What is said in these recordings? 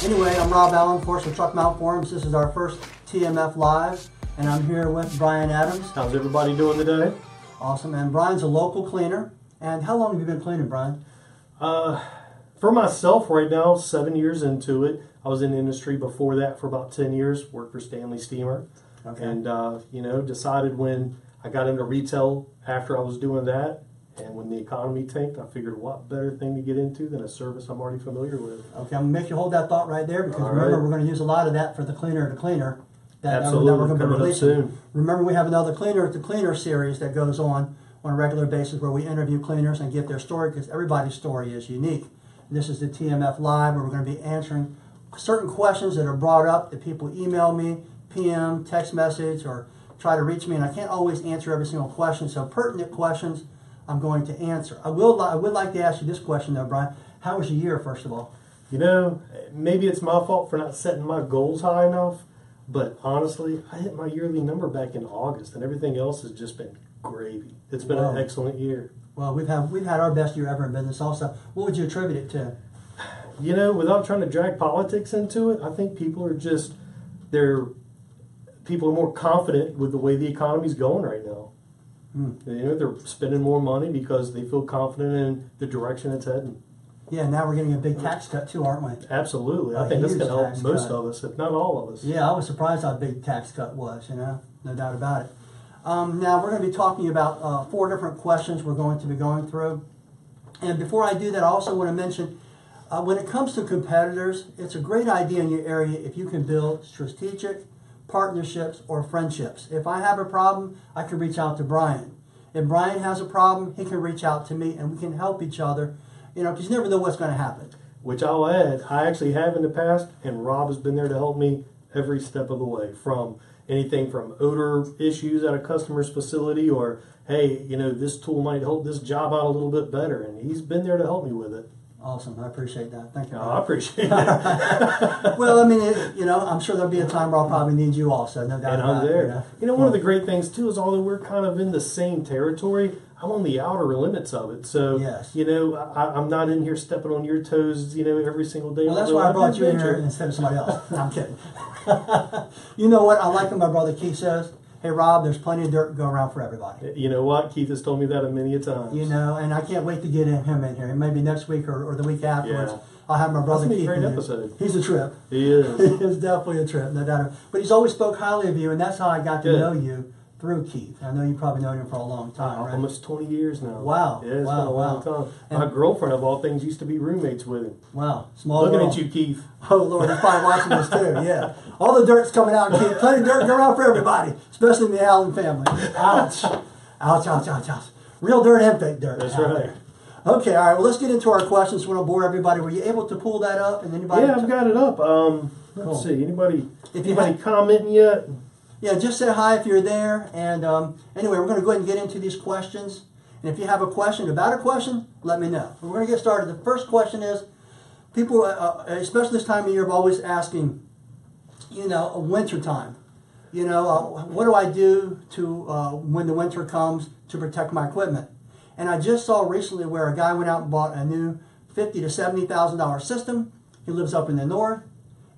Anyway, I'm Rob Allen, of course, with Truck Mount Forums. This is our first TMF Live, and I'm here with Brian Adams. How's everybody doing today? Awesome, and Brian's a local cleaner. And how long have you been cleaning, Brian? For myself right now, 7 years into it. I was in the industry before that for about 10 years, worked for Stanley Steamer. Okay. And, decided when I got into retail after I was doing that, and when the economy tanked, I figured what better thing to get into than a service I'm already familiar with. Okay, I'm going to make you hold that thought right there, because All remember, right. We're going to use a lot of that for the cleaner to cleaner. Absolutely, that we're going to be coming up releasing. soon. Remember, we have another cleaner to cleaner series that goes on a regular basis where we interview cleaners and get their story, because everybody's story is unique. This is the TMF Live, where we're going to be answering certain questions that are brought up that people email me, PM, text message, or try to reach me, and I can't always answer every single question, so pertinent questions I'm going to answer. I would like to ask you this question though, Brian. How was your year, first of all? You know, maybe it's my fault for not setting my goals high enough, but honestly, I hit my yearly number back in August, and everything else has just been gravy. It's been an excellent year. Well, we've had our best year ever in business also. What would you attribute it to? You know, without trying to drag politics into it, I think people are more confident with the way the economy's going right now. You know, they're spending more money because they feel confident in the direction it's heading. Yeah, now we're getting a big tax cut too, aren't we? Absolutely. I think that's going to help most of us, if not all of us. Yeah, I was surprised how big the tax cut was, no doubt about it. Now, we're going to be talking about 4 different questions we're going to be going through. And before I do that, I also want to mention, when it comes to competitors, it's a great idea in your area if you can build strategic partnerships or friendships. If I have a problem, I can reach out to Brian. If Brian has a problem, he can reach out to me, and we can help each other, because you never know what's going to happen. Which I'll add, I actually have in the past, and Rob has been there to help me every step of the way, from anything from odor issues at a customer's facility, or, hey, this tool might help this job out a little bit better, and he's been there to help me with it. Awesome. I appreciate that. Thank you. Oh, I appreciate that. Well, I mean, I'm sure there'll be a time where I'll probably need you also, no doubt and about I'm there. it. One of the great things, too, is although we're kind of in the same territory, I'm on the outer limits of it. So, yes. I'm not in here stepping on your toes, every single day. Well, that's why I brought you in here instead of somebody else. No, I'm kidding. You know what? I like what my brother Keith says. Hey, Rob, there's plenty of dirt to go around for everybody. You know what? Keith has told me that many a times. And I can't wait to get him in here. Maybe next week or the week afterwards. Yeah. I'll have my brother Keith in here. Episode. He's a trip. He is. He is definitely a trip, no doubt. But he's always spoke highly of you, and that's how I got to know you, through Keith. I know you've probably known him for a long time, right? Almost 20 years now. Wow. Yeah, it's been a long time. And my girlfriend, of all things, used to be roommates with him. Wow. Small Looking world. at you, Keith. Oh, Lord, he's probably watching this too, yeah. All the dirt's coming out, Keith. Plenty of dirt going around for everybody, especially in the Allen family. Ouch. Ouch, ouch, ouch, ouch. Real dirt and fake dirt. That's right. There. Okay, all right, well, let's get into our questions. We don't bore everybody. Were you able to pull that up? And anybody? Yeah, I've got it up. Let's see. Anybody commenting yet? Yeah, just say hi if you're there. And anyway, we're going to go ahead and get into these questions. And if you have a question about a question, let me know. We're going to get started. The first question is, people, especially this time of year, are always asking, winter time. What do I do to when the winter comes to protect my equipment? And I just saw recently where a guy went out and bought a new $50,000 to $70,000 system. He lives up in the north.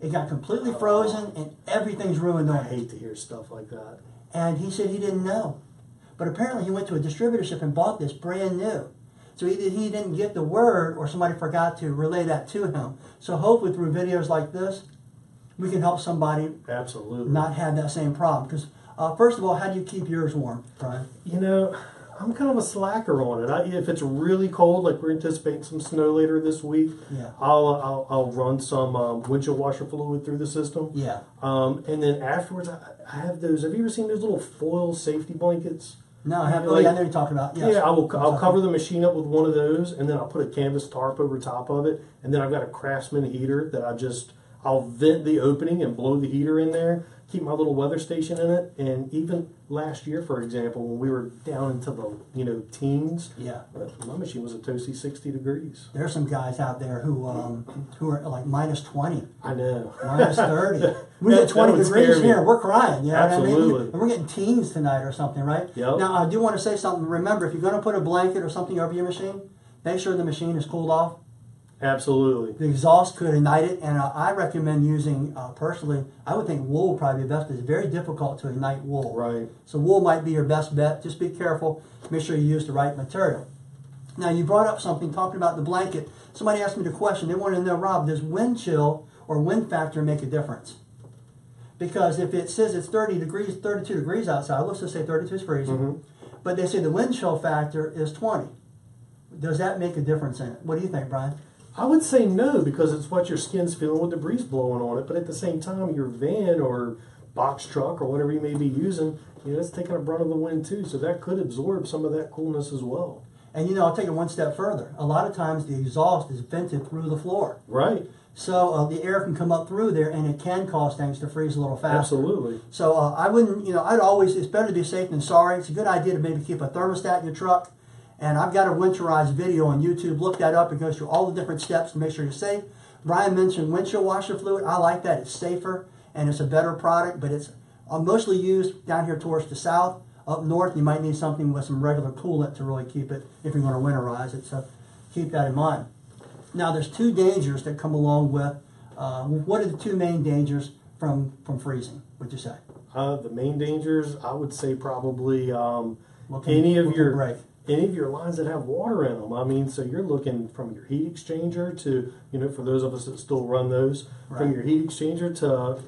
It got completely frozen, and everything's ruined on it. I hate to hear stuff like that. And he said he didn't know. But apparently he went to a distributorship and bought this brand new. So either he didn't get the word, or somebody forgot to relay that to him. So hopefully through videos like this, we can help somebody not have that same problem. Because first of all, how do you keep yours warm, Brian? I'm kind of a slacker on it. If it's really cold, like we're anticipating some snow later this week, I'll run some windshield washer fluid through the system. Yeah. And then afterwards, I have those. Have you ever seen those little foil safety blankets? No, I haven't. I know you're talking about. Yes. Yeah, I'll cover the machine up with one of those, and then I'll put a canvas tarp over top of it, and then I've got a Craftsman heater that I'll vent the opening and blow the heater in there. Keep my little weather station in it, and even last year, for example, when we were down into the teens, my machine was a toasty 60 degrees. There's some guys out there who are like minus 20. I know. Minus 30. We get 20 degrees here, we're crying. You know Absolutely. what I mean? And we're getting teens tonight or something, right? Yep. Now, I do want to say something. Remember, if you're going to put a blanket or something over your machine, make sure the machine is cooled off. Absolutely. The exhaust could ignite it, and I recommend using, personally, I would think wool would probably be best, but it's very difficult to ignite wool. Right. So wool might be your best bet. Just be careful. Make sure you use the right material. Now, you brought up something talking about the blanket. Somebody asked me the question. They wanted to know, Rob, does wind chill or wind factor make a difference? Because if it says it's 30 degrees, 32 degrees outside, let's just say 32 is freezing, but they say the wind chill factor is 20. Does that make a difference in it? What do you think, Brian? I would say no, because it's what your skin's feeling with the breeze blowing on it. But at the same time, your van or box truck or whatever you may be using, it's taking a brunt of the wind too. So that could absorb some of that coolness as well. And I'll take it one step further. A lot of times the exhaust is vented through the floor. Right. So the air can come up through there, and it can cause things to freeze a little faster. Absolutely. So I wouldn't, I'd always, it's better to be safe than sorry. It's a good idea to maybe keep a thermostat in your truck. And I've got a winterized video on YouTube. Look that up. It goes through all the different steps to make sure you're safe. Brian mentioned windshield washer fluid. I like that. It's safer, and it's a better product, but it's mostly used down here towards the south. Up north, you might need something with some regular coolant to really keep it if you're going to winterize it. So keep that in mind. Now, there's two dangers that come along with, what are the two main dangers from freezing, would you say? The main dangers, I would say probably What can any of your lines that have water in them. I mean, so you're looking from your heat exchanger to, for those of us that still run those, from your heat exchanger to,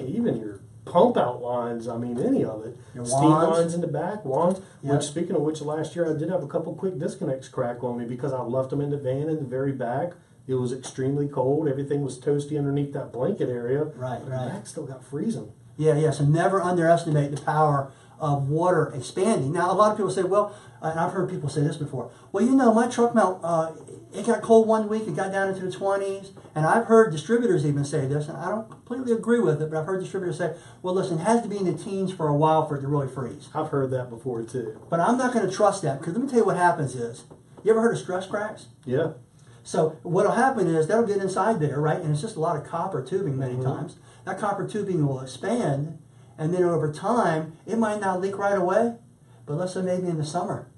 even your pump out lines, any of it. Your Steam wands. lines in the back, wands. Yep. Which, speaking of which, last year I did have a couple quick disconnects crack on me because I left them in the van in the very back. It was extremely cold. Everything was toasty underneath that blanket area. Right. The back still got freezing. Yeah. So never underestimate the power of water expanding. Now, a lot of people say, well, and I've heard people say this before, well, my truck mount, it got cold one week, it got down into the 20s, and I've heard distributors even say this, and I don't completely agree with it, but I've heard distributors say, well, listen, it has to be in the teens for a while for it to really freeze. I've heard that before, too. But I'm not going to trust that, because let me tell you what happens is, you ever heard of stress cracks? Yeah. So what will happen is, that'll get inside there, right, and it's just a lot of copper tubing many times. That copper tubing will expand, and then over time, it might not leak right away, but let's say maybe in the summer,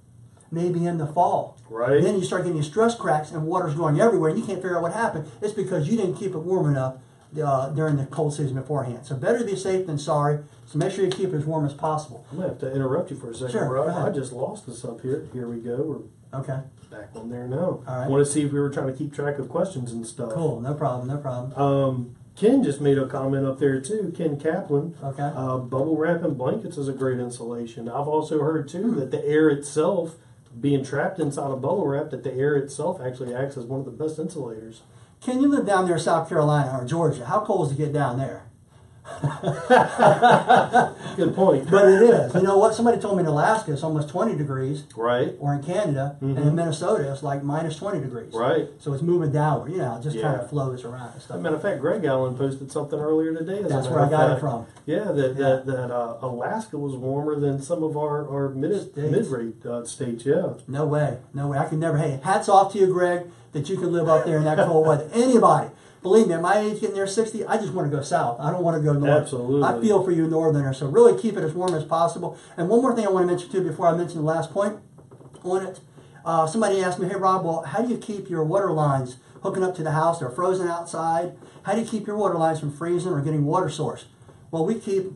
maybe in the fall. Right. Then you start getting stress cracks and water's going everywhere and you can't figure out what happened. It's because you didn't keep it warm enough during the cold season beforehand. So better to be safe than sorry. So make sure you keep it as warm as possible. I'm going to have to interrupt you for a second, Sure, Rob. go ahead. I just lost us up here. Here we go. We're Okay. back on there now. All right. I want to see if we were trying to keep track of questions and stuff. Cool. No problem. Ken just made a comment up there too. Ken Kaplan. Okay. Bubble wrap and blankets is a great insulation. I've also heard too that the air itself, being trapped inside a bubble wrap, that the air itself actually acts as one of the best insulators. Ken, you live down there in South Carolina or Georgia. How cold is it to get down there? Good point. But it is. You know what? Somebody told me in Alaska it's almost 20 degrees. Right. Or in Canada, and in Minnesota it's like minus 20 degrees. Right. So it's moving downward. You know, it just kind Yeah. of flows around and As stuff. a matter of fact, Greg Allen posted something earlier today. That's where I got it from. Yeah, that Alaska was warmer than some of our mid-rate states. Yeah. No way. No way. I could never. Hey, hats off to you, Greg, that you could live up there in that cold weather. Anybody. Believe me, at my age, getting near 60, I just want to go south. I don't want to go north. Absolutely. I feel for you northerners, so really keep it as warm as possible. And one more thing I want to mention, too, before I mention the last point on it. Somebody asked me, hey, Rob, well, how do you keep your water lines hooking up to the house? They're frozen outside. How do you keep your water lines from freezing or getting water source? Well, we keep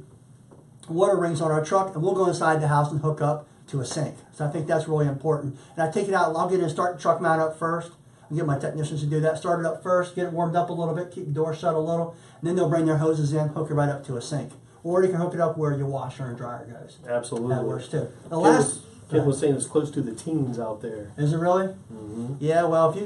water rings on our truck, and we'll go inside the house and hook up to a sink. So I think that's really important. And I take it out, I'll get in and start the truck mount up first. I'll get my technicians to do that. Start it up first, get it warmed up a little bit, keep the door shut a little, and then they'll bring their hoses in, hook it right up to a sink. Or you can hook it up where your washer and dryer goes. Absolutely. That works too. Ken was saying it's close to the teens out there. Is it really? Mm-hmm. Yeah, well,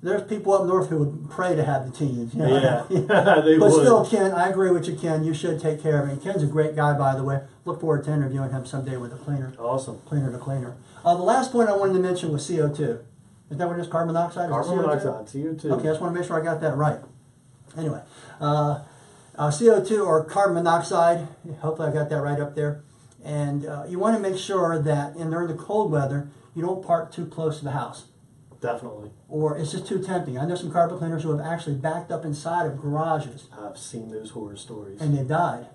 there's people up north who would pray to have the teens. You know? Yeah, they but would. still, Ken, I agree with you, Ken. You should take care of it. And Ken's a great guy, by the way. Look forward to interviewing him someday with a cleaner. Awesome. Cleaner to cleaner. The last point I wanted to mention was CO2. Is that what it is? Carbon monoxide? Carbon monoxide, CO2. Okay, I just want to make sure I got that right. Anyway, CO2 or carbon monoxide, hopefully I got that right up there. And you want to make sure that during the cold weather, you don't park too close to the house. Definitely. Or it's just too tempting. I know some carpet cleaners who have actually backed up inside of garages. I've seen those horror stories. And they died.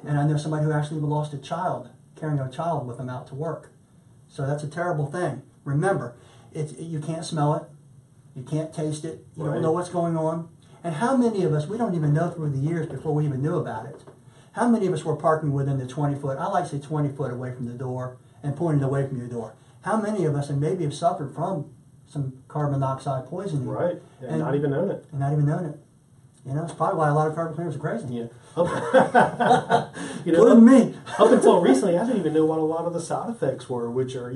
And I know somebody who actually lost a child, carrying a child with them out to work. So that's a terrible thing. Remember, you can't smell it. You can't taste it. You Right. don't know what's going on. And how many of us, we don't even know through the years before we even knew about it, how many of us were parking within the 20-foot, I like to say 20 foot away from the door and pointed away from your door. How many of us, and maybe have suffered from some carbon monoxide poisoning. Right. And not even known it. And not even known it. You know, it's probably why a lot of carpet cleaners are crazy. Yeah. Including me. Up until recently, I didn't even know what a lot of the side effects were, which are,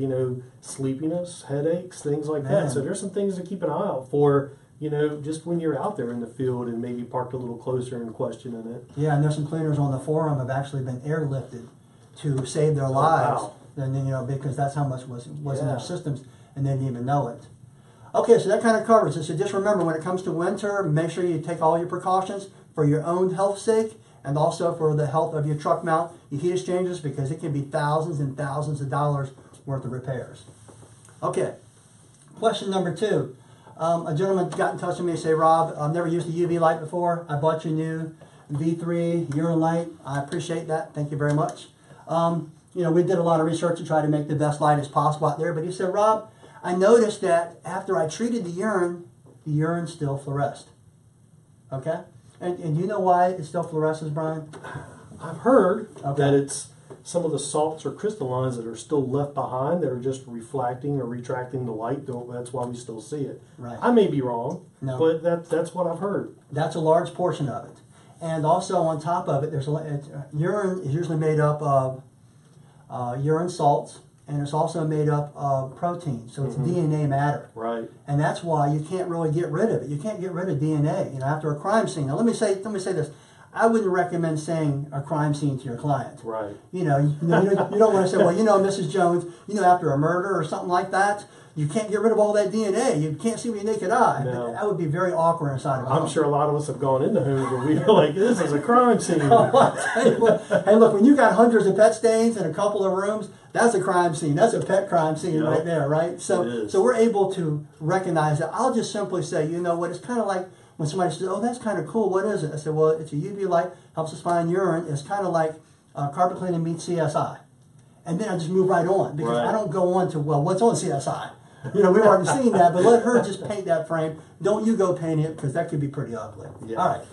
sleepiness, headaches, things like that. So there's some things to keep an eye out for, just when you're out there in the field and maybe parked a little closer and questioning it. Yeah, and there's some cleaners on the forum have actually been airlifted to save their lives. Wow. And then, because that's how much was in their systems, and they didn't even know it. Okay, so that kind of covers it. So just remember, when it comes to winter, make sure you take all your precautions for your own health's sake and also for the health of your truck mount, your heat exchangers, because it can be thousands and thousands of dollars worth of repairs. Okay, question number 2. A gentleman got in touch with me and said, Rob, I've never used a UV light before. I bought your new V3 urine light. I appreciate that. Thank you very much. We did a lot of research to try to make the best light as possible out there. But he said, Rob, I noticed that after I treated the urine still fluoresced. Okay? And you know why it still fluoresces, Brian? I've heard that it's some of the salts or crystallines that are still left behind that are just reflecting or retracting the light. That's why we still see it. Right. I may be wrong, No. but that's what I've heard. That's a large portion of it. And also on top of it, urine is usually made up of urine salts, and it's also made up of protein, so it's DNA matter. Right. And that's why you can't really get rid of it. You can't get rid of DNA, after a crime scene. Now let me say this. I wouldn't recommend saying a crime scene to your client. Right. You don't want to say, well, Mrs. Jones, after a murder or something like that, you can't get rid of all that DNA. You can't see with your naked eye. No. That would be very awkward inside of a home. I'm sure a lot of us have gone into homes where we feel like this is a crime scene. Hey, look, when you got hundreds of pet stains in a couple of rooms, that's a crime scene. That's a pet crime scene right there, right? So we're able to recognize that. I'll just simply say, you know what, it's kind of like when somebody says, oh, that's kind of cool, what is it? I said, well, it's a UV light, helps us find urine. It's kind of like carpet cleaning meets CSI. And then I just move right on, because I don't go on to, well, what's on CSI? We've already seen that, but let her just paint that frame. Don't you go paint it, because that could be pretty ugly. Yeah. All right.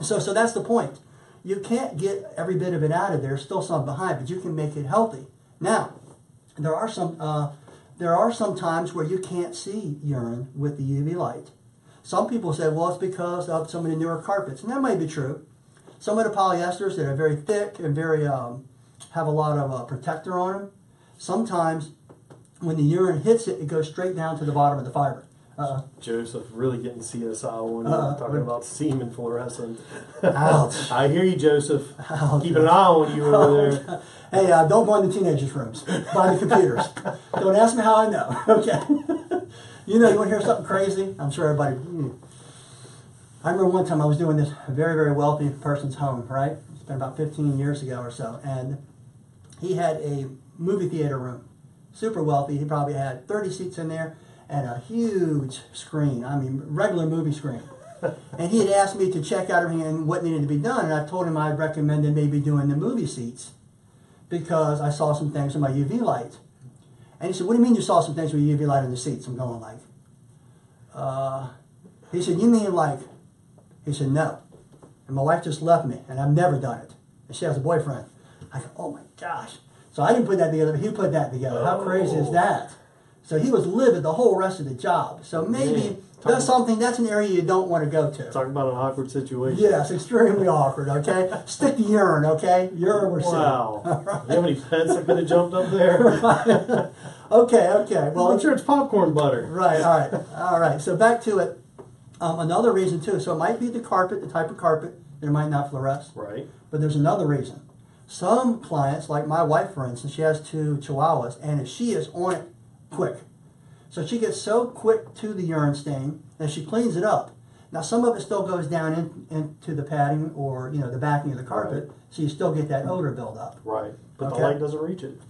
So that's the point. You can't get every bit of it out of there. There's still some behind, but you can make it healthy. Now, there are some times where you can't see urine with the UV light. Some people say, well, it's because of some of the newer carpets, and that might be true. Some of the polyesters that are very thick and very have a lot of protector on them, sometimes when the urine hits it, it goes straight down to the bottom of the fiber. Joseph, really getting CSI when you're talking about semen fluorescent. Ouch. I hear you, Joseph. Ouch. Keep an eye on you over there. Hey, don't go in the teenagers' rooms by the computers. Don't ask me how I know. Okay. You want to hear something crazy? I'm sure everybody. I remember one time I was doing this very, very wealthy person's home, right? It's been about 15 years ago or so. And he had a movie theater room. Super wealthy. He probably had 30 seats in there and a huge screen. I mean, regular movie screen. And he had asked me to check out everything and what needed to be done. And I told him I recommended maybe doing the movie seats because I saw some things with my UV light. And he said, what do you mean you saw some things with UV light in the seats? I'm going like, he said, you mean like, he said, no. And my wife just left me, and I've never done it. And she has a boyfriend. I go, oh my gosh. So I didn't put that together, but he put that together. How crazy is that? So he was livid the whole rest of the job. So maybe that's an area you don't want to go to. Talk about an awkward situation. Yes, extremely awkward, okay? Stick to urine, okay? Urine we're wow. Right. You have any pets that could have jumped up there? Right. Okay. Well, I'm sure it's popcorn butter. Right, all right. So back to it. Another reason, too. So it might be the carpet, the type of carpet, that it might not fluoresce. Right. But there's another reason. Some clients, like my wife, for instance, she has 2 Chihuahuas, and she is on it quick. So she gets so quick to the urine stain that she cleans it up. Now, some of it still goes down into the padding or, the backing of the carpet, so you still get that odor buildup. Right. But the light doesn't reach it.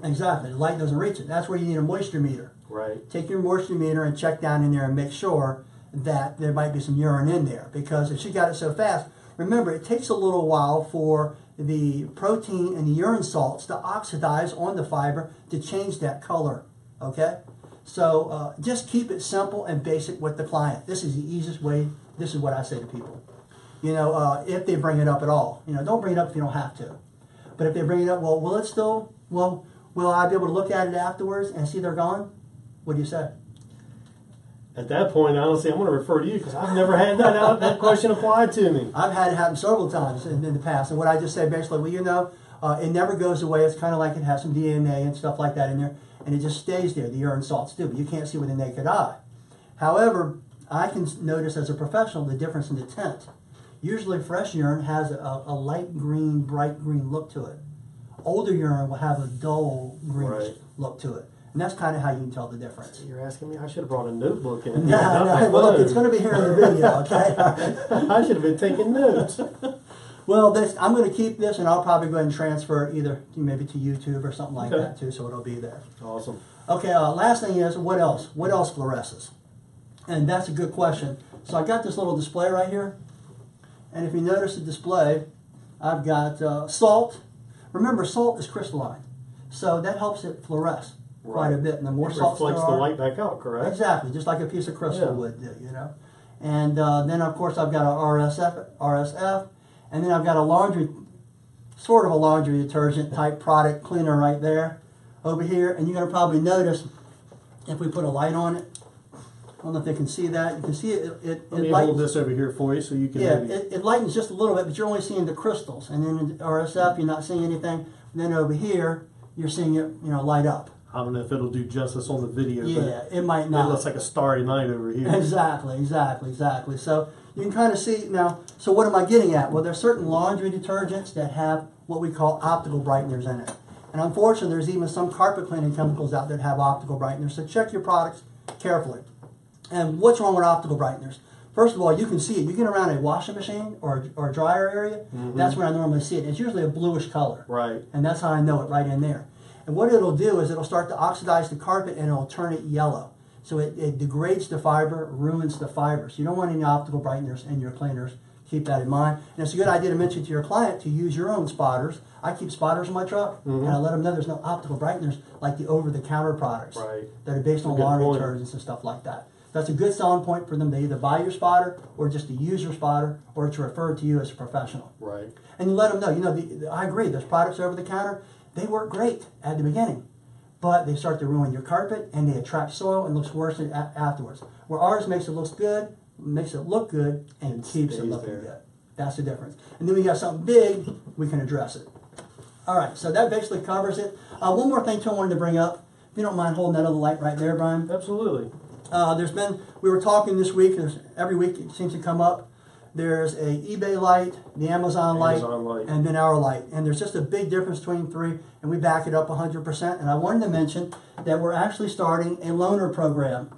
Exactly. The light doesn't reach it. That's where you need a moisture meter. Right. Take your moisture meter and check down in there and make sure that there might be some urine in there. Because if she got it so fast, remember, it takes a little while for the protein and the urine salts to oxidize on the fiber to change that color. Okay? So just keep it simple and basic with the client. This is the easiest way. This is what I say to people. You know, if they bring it up at all, you know, don't bring it up if you don't have to. But if they bring it up, well, will it still, well, will I be able to look at it afterwards and see they're gone? What do you say? At that point, honestly, I'm going to refer to you because I've never had that question applied to me. I've had it happen several times in the past. And what I just say basically, well, you know, it never goes away. It's kind of like it has some DNA and stuff like that in there. And it just stays there. The urine salts do, but you can't see with the naked eye. However, I can notice as a professional the difference in the tint. Usually fresh urine has a light green, bright green look to it. Older urine will have a dull greenish look to it. And that's kind of how you can tell the difference. You're asking me? I should have brought a notebook in. No, well, look, it's going to be here in the video, okay? I should have been taking notes. Well, I'm going to keep this, and I'll probably go ahead and transfer it either maybe to YouTube or something like that, too, so it'll be there. Awesome. Okay, last thing is, what else? What else fluoresces? And that's a good question. So I got this little display right here. And if you notice the display, I've got salt. Remember, salt is crystalline. So that helps it fluoresce quite a bit. And the more salt reflects the light back out, correct? Exactly, just like a piece of crystal would do, you know. And then, of course, I've got a RSF. And then I've got a sort of a laundry detergent type product cleaner right there over here. And you're going to probably notice if we put a light on it, I don't know if they can see that. You can see it Let me lightens. hold this over here for you so you can... Yeah, it lightens just a little bit, but you're only seeing the crystals. And then in the RSF, you're not seeing anything. And then over here, you're seeing it, you know, light up. I don't know if it'll do justice on the video. Yeah, it might not. It looks like a starry night over here. Exactly. So you can kind of see now. So what am I getting at? Well, there's certain laundry detergents that have what we call optical brighteners in it. And unfortunately, there's even some carpet cleaning chemicals out there that have optical brighteners. So check your products carefully. And what's wrong with optical brighteners? First of all, you can see it. You get around a washing machine or a dryer area, that's where I normally see it. It's usually a bluish color. Right. And that's how I know it right in there. And what it'll do is it'll start to oxidize the carpet and it'll turn it yellow. So it degrades the fiber, ruins the fibers. You don't want any optical brighteners in your cleaners. Keep that in mind. And it's a good idea to mention to your client to use your own spotters. I keep spotters in my truck, and I let them know there's no optical brighteners like the over-the-counter products that are based on laundry detergents and stuff like that. That's a good selling point for them to either buy your spotter or just to use your spotter or to refer to you as a professional. Right. And you let them know, you know, I agree, those products over the counter, they work great at the beginning, but they start to ruin your carpet and they attract soil and looks worse afterwards. Where ours makes it look good, and keeps it looking good. That's the difference. And then we got something big, we can address it. All right, so that basically covers it. One more thing too I wanted to bring up. If you don't mind holding that other light right there, Brian. Absolutely. We were talking this week, every week it seems to come up, there's a eBay light, the Amazon light, and then our light. And there's just a big difference between three, and we back it up 100%. And I wanted to mention that we're actually starting a loaner program.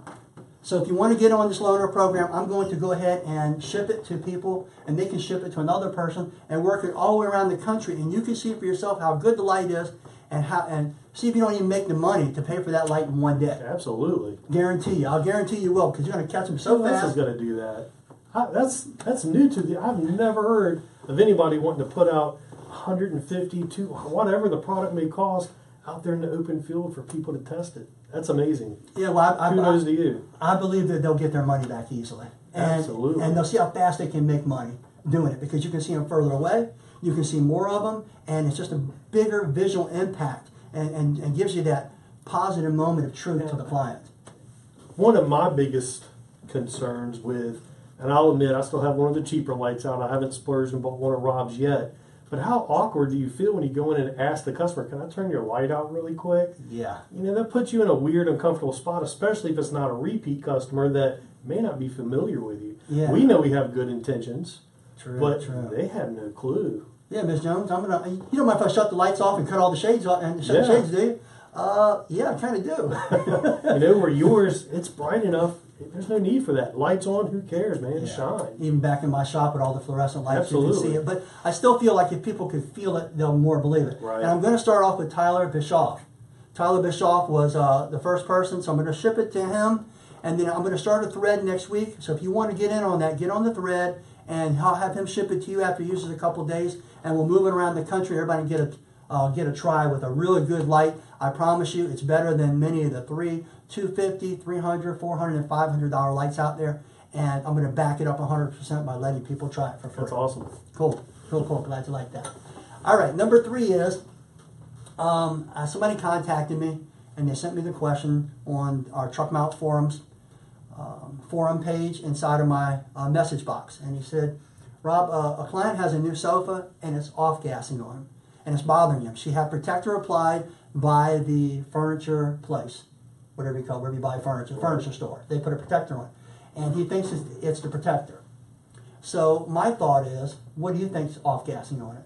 So if you want to get on this loaner program, I'm going to go ahead and ship it to people, and they can ship it to another person, and work it all the way around the country. And you can see for yourself how good the light is, and see if you don't even make the money to pay for that light in one day. Absolutely. Guarantee you. I'll guarantee you will, because you're going to catch them so fast. Who else is going to do that? That's new to me. I've never heard of anybody wanting to put out 150 to whatever the product may cost out there in the open field for people to test it. That's amazing. Yeah, well, kudos to you. I believe that they'll get their money back easily. Absolutely. And they'll see how fast they can make money doing it, because you can see them further away, you can see more of them, and it's just a bigger visual impact and gives you that positive moment of truth to the client. One of my biggest concerns with, and I'll admit I still have one of the cheaper lights out, I haven't splurged and bought one of Rob's yet, but how awkward do you feel when you go in and ask the customer, can I turn your light out really quick? Yeah. You know, that puts you in a weird, uncomfortable spot, especially if it's not a repeat custer that may not be familiar with you. Yeah. We know we have good intentions, True. They have no clue. Yeah, Miss Jones, you don't mind if I shut the lights off and cut all the shades off and shut the shades, do you? Yeah, I kind of do. You know, where yours, it's bright enough. There's no need for that. Lights on, who cares, man? Yeah. Shine. Even back in my shop with all the fluorescent lights, Absolutely. you can see it. But I still feel like if people could feel it, they'll more believe it. Right. And I'm going to start off with Tyler Bischoff. Tyler Bischoff was the first person, so I'm going to ship it to him. And then I'm going to start a thread next week. So if you want to get in on that, get on the thread, and I'll have him ship it to you after he uses it a couple of days. And we'll move it around the country. Everybody can get get a try with a really good light. I promise you, it's better than many of the $250, $300, $400, and $500 lights out there. And I'm going to back it up 100% by letting people try it for free. That's awesome. Cool. Cool. Glad you like that. All right, number 3 is somebody contacted me and they sent me the question on our Truck Mount Forums forum page inside of my message box. And he said, Rob, a client has a new sofa and it's off-gassing on him and it's bothering him. She had protector applied by the furniture place, whatever you call it, wherever you buy furniture store. They put a protector on it. And he thinks it's the protector. So my thought is, what do you think's off-gassing on it?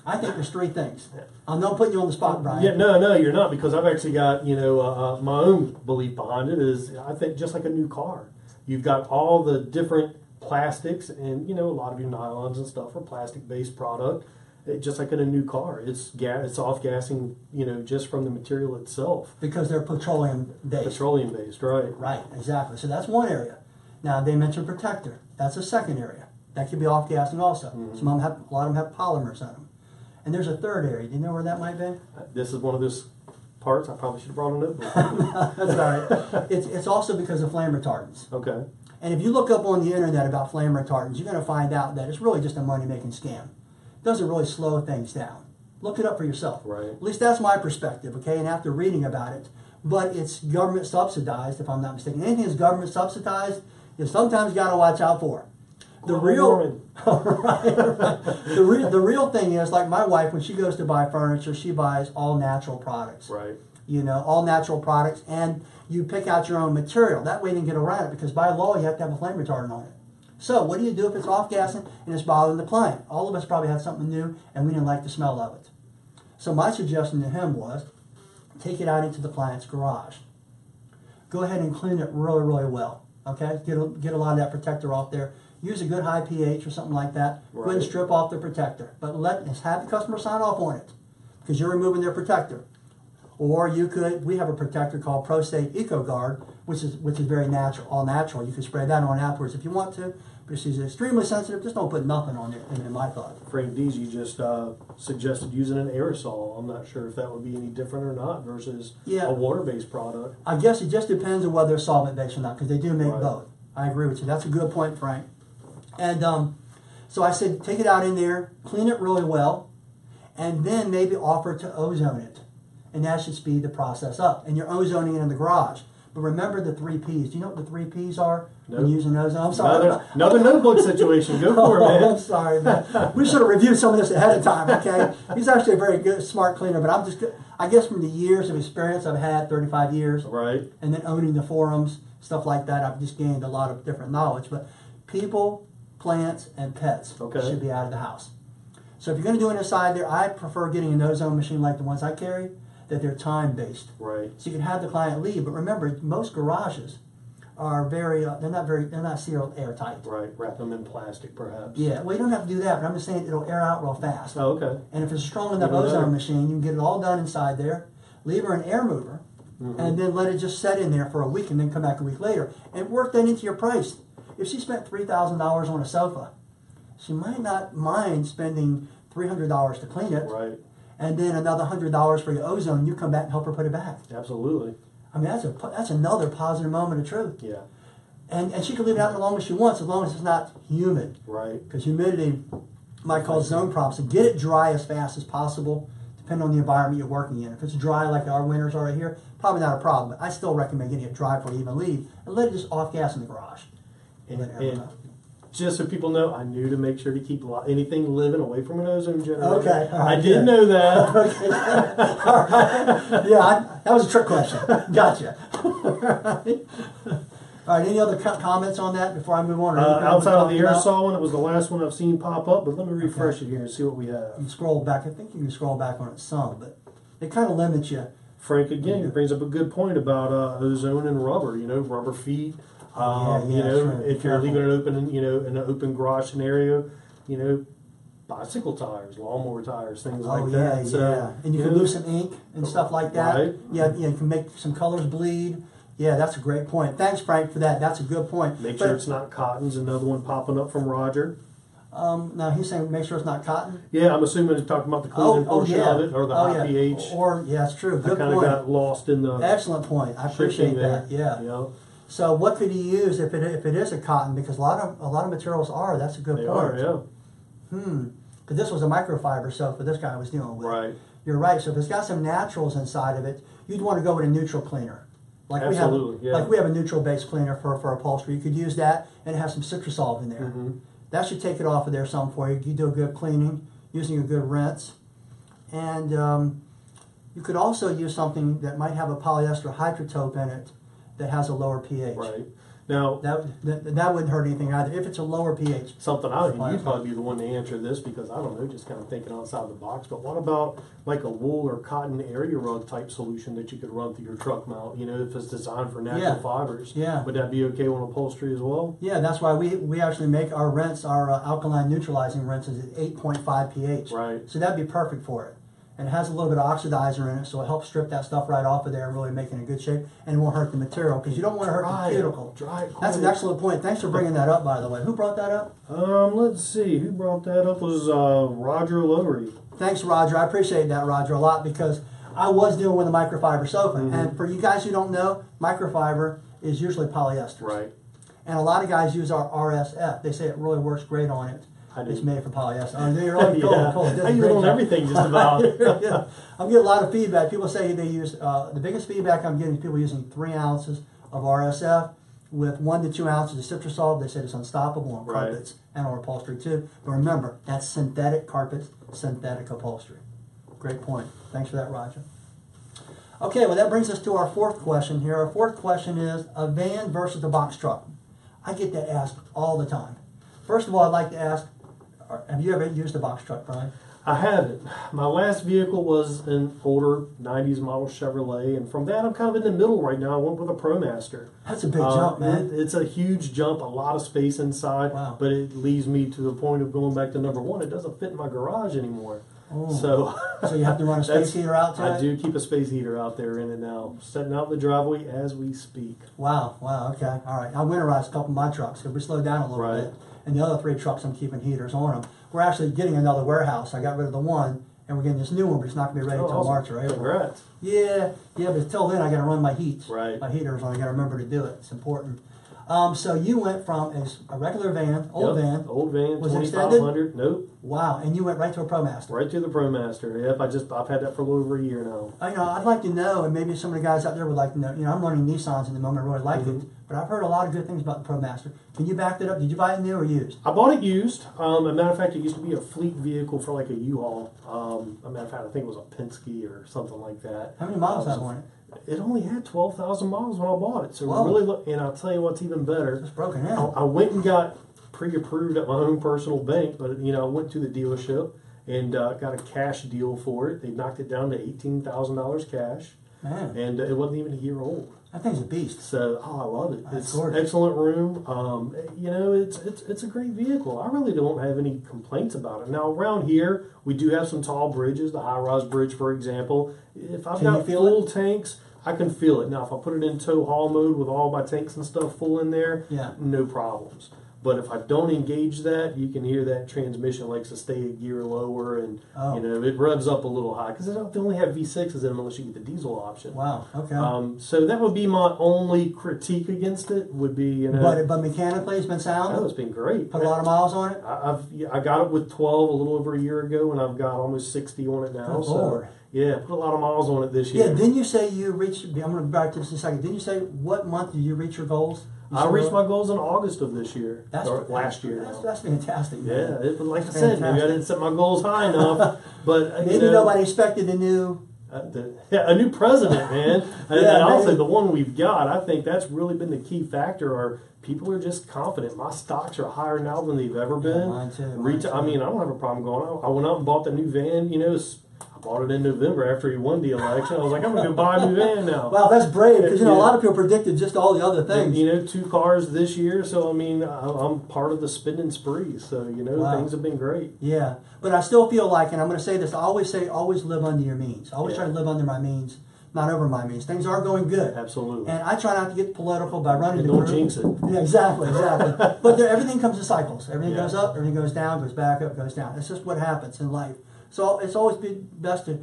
I think there's 3 things. I'm not putting you on the spot, Brian. Yeah, no, you're not, because I've actually got, my own belief behind it is, I think, just like a new car. You've got all the different plastics, and, a lot of your nylons and stuff are plastic-based product. Just like in a new car. It's off-gassing, just from the material itself. Because they're petroleum-based. Petroleum-based, right. Right, exactly. So that's one area. Now, they mentioned protector. That's a second area. That could be off-gassing also. Mm-hmm. A lot of them have polymers on them. And there's a third area. Do you know where that might be? This is one of those parts. I probably should have brought a notebook. That's all right. It's also because of flame retardants. Okay. And if you look up on the internet about flame retardants, you're going to find out that it's really just a money-making scam. It doesn't really slow things down. Look it up for yourself. Right. At least that's my perspective, okay, and after reading about it. But it's government subsidized, if I'm not mistaken. Anything that's government subsidized, you sometimes got to watch out for. The real the real thing is, like my wife, when she goes to buy furniture, she buys all natural products. Right. All natural products, and you pick out your own material. That way you can get around it, because by law you have to have a flame retardant on it. So what do you do if it's off-gassing and it's bothering the client? All of us probably had something new and we didn't like the smell of it. So my suggestion to him was, take it out into the client's garage. Go ahead and clean it really, really well. Okay? Get a lot of that protector off there. Use a good high pH or something like that. Right. Go ahead and strip off the protector. But have the customer sign off on it, because you're removing their protector. Or we have a protector called ProSafe EcoGuard, which is very natural, all natural. You can spray that on afterwards if you want to. But if she's extremely sensitive, just don't put nothing on it, in my thought. Frank Dees, you just suggested using an aerosol. I'm not sure if that would be any different or not versus a water-based product. I guess it just depends on whether it's solvent-based or not, because they do make both. I agree with you. That's a good point, Frank. And so I said, take it out in there, clean it really well, and then maybe offer to ozone it. And that should speed the process up. And you're ozoning it in the garage. But remember the 3 Ps. Do you know what the 3 Ps are? Nope. When using ozone? I'm sorry. Another notebook situation. Go for it, man. I'm sorry, man. We should have reviewed some of this ahead of time, okay? He's actually a very good, smart cleaner, but I guess from the years of experience I've had, 35 years, right, and then owning the forums, stuff like that, I've just gained a lot of different knowledge. But people, plants, and pets should be out of the house. So if you're going to do it inside there, I prefer getting an ozone machine like the ones I carry, that they're time-based. Right. So you can have the client leave, but remember, most garages are they're not sealed airtight. Right. Wrap them in plastic, perhaps. Yeah. Well, you don't have to do that, but I'm just saying it'll air out real fast. Oh, okay. And if it's a strong enough ozone machine, you can get it all done inside there, leave her an air mover, and then let it just set in there for a week, and then come back a week later, and work that into your price. If she spent $3,000 on a sofa, she might not mind spending $300 to clean it. Right. And then another $100 for your ozone, you come back and help her put it back. Absolutely. I mean, that's another positive moment of truth. Yeah. And she can leave it out as long as she wants, as long as it's not humid. Right. Because humidity might cause zone problems. So get it dry as fast as possible, depending on the environment you're working in. If it's dry like our winters are right here, probably not a problem. But I still recommend getting it dry before you even leave, and let it just off-gas in the garage. And just so people know, I knew to make sure to keep anything living away from an ozone generator. Okay. All right, I did know that. Okay. All right. Yeah, that was a trick question. Gotcha. All right. Any other comments on that before I move on? Outside of the aerosol one, it was the last one I've seen pop up, but let me refresh it here and see what we have. You scroll back. I think you can scroll back on it some, but it kind of limits you. Frank, again, brings up a good point about ozone and rubber, rubber feet. If you're leaving it open, in an open garage scenario, bicycle tires, lawnmower tires, things like that. So, and you can lose some ink and stuff like that. Right. Yeah, you can make some colors bleed. Yeah, that's a great point. Thanks, Frank, for that. That's a good point. Make sure it's not cotton's. Another one popping up from Roger. Now he's saying make sure it's not cotton. Yeah, I'm assuming it's talking about the cleaning portion yeah. of it, or the high pH. Or yeah, it's true. Good I kind of point. got lost in the Excellent point. I appreciate that. Yeah. You know? So what could he use if it is a cotton? Because a lot of materials are. That's a good They point. are, yeah. Because this was a microfiber soap for this guy I was dealing with. Right. You're right. So if it's got some naturals inside of it, you'd want to go with a neutral cleaner. Like Absolutely, like we have a neutral base cleaner for upholstery. You could use that and it has some citrusol in there. That should take it off of there some for you. You do a good cleaning using a good rinse. And you could also use something that might have a polyester hydrotope in it that has a lower pH. Right. Now that wouldn't hurt anything either if it's a lower pH. Something you'd probably be the one to answer this because I don't know, just kind of thinking outside the box. But what about like a wool or cotton area rug type solution that you could run through your truck mount? You know, if it's designed for natural fibers. Yeah. Would that be okay on upholstery as well? Yeah, that's why we actually make our rinse, our alkaline neutralizing rinses at 8.5 pH. Right. So that'd be perfect for it. And it has a little bit of oxidizer in it, so it helps strip that stuff right off of there and really make it in good shape. And it won't hurt the material, because you don't want to hurt the cuticle. That's an excellent point. Thanks for bringing that up, by the way. Who brought that up? Let's see. Who brought that up was Roger Lowery. Thanks, Roger. I appreciate that, Roger, a lot, because I was dealing with a microfiber sofa. And for you guys who don't know, microfiber is usually polyester. Right. And a lot of guys use our RSF. They say it really works great on it. It's made from polyester. Oh, you're really cool. Yeah. Cool. I use it on everything just about. Yeah. I'm getting a lot of feedback. People say they use, the biggest feedback I'm getting is people using 3 ounces of RSF with 1 to 2 ounces of citrusol. They say it's unstoppable on carpets and on upholstery too. But remember, that's synthetic carpets, synthetic upholstery. Great point. Thanks for that, Roger. Okay, well that brings us to our fourth question here. Our fourth question is a van versus a box truck. I get that asked all the time. First of all, I'd like to ask, have you ever used a box truck, Brian? I haven't. My last vehicle was an older 90s model Chevrolet, and from that I'm kind of in the middle right now. I went with a ProMaster. That's a big jump, man. It's a huge jump, a lot of space inside, but it leads me to the point of going back to number one. It doesn't fit in my garage anymore. Oh. So you have to run a space heater out to it? I do keep a space heater out there in it now, setting out in the driveway as we speak. Wow, okay, all right. I winterized a couple of my trucks because we slowed down a little bit. And the other 3 trucks, I'm keeping heaters on them. We're actually getting another warehouse. I got rid of the one, and we're getting this new one, but it's not going to be ready until March or April. Congrats. Yeah, but until then, I got to run my heats. Right. My heaters on. I got to remember to do it. It's important. So you went from a regular van, old van. Old van, was 2500. Nope. Wow, and you went right to a ProMaster. Right to the ProMaster. Yep, I've had that for a little over a year now. I'd like to know, and maybe some of the guys out there would like to know. I'm running Nissans in the moment. I really like it, but I've heard a lot of good things about the ProMaster. Can you back that up? Did you buy it new or used? I bought it used. As a matter of fact, it used to be a fleet vehicle for like a U-Haul. As a matter of fact, I think it was a Penske or something like that. How many miles have on it? It only had 12,000 miles when I bought it. So really, and I'll tell you what's even better. It's broken in. I went and got pre-approved at my own personal bank, but I went to the dealership and got a cash deal for it. They knocked it down to $18,000 cash. Man. And it wasn't even a year old. That thing's a beast. So, I love it. That's it's gorgeous. Excellent room. It's a great vehicle. I really don't have any complaints about it. Now, around here, we do have some tall bridges, the high-rise bridge, for example. If I've got full tanks, I can feel it. Now, if I put it in tow haul mode with all my tanks and stuff full in there, no problems. But if I don't engage that, you can hear that transmission likes to stay a gear lower, and it revs up a little high because they only have V6s in them unless you get the diesel option. Wow. Okay. So that would be my only critique against it. Would be But mechanically, it's been sound. Oh, it's been great. Put a lot of miles on it. I got it with 12 a little over a year ago, and I've got almost 60 on it now. Good Lord. Yeah, put a lot of miles on it this year. Yeah. Didn't you say you reached? I'm going to back to this in a second. Didn't you say what month did you reach your goals? I reached my goals in August of this year. Last year. That's fantastic, man. Yeah, like I said, maybe I didn't set my goals high enough, but maybe nobody expected a new president, man. And also the one we've got, I think that's really been the key factor. Are people are just confident. My stocks are higher now than they've ever been. Mine too. I mean, I don't have a problem going out. I went out and bought the new van. I bought it in November after he won the election. I was like, I'm going to go buy a new van now. Wow, that's brave, because a lot of people predicted just all the other things. 2 cars this year, so I mean, I'm part of the spending spree. So things have been great. Yeah, but I still feel like, and I'm going to say this, I always say, always live under your means. I always try to live under my means, not over my means. Things are going good. Absolutely. And I try not to get political by running And the don't group. jinx it. Yeah, exactly. But everything comes in cycles. Everything Yeah. goes up, everything goes down, goes back up, goes down. It's just what happens in life. So it's always best to,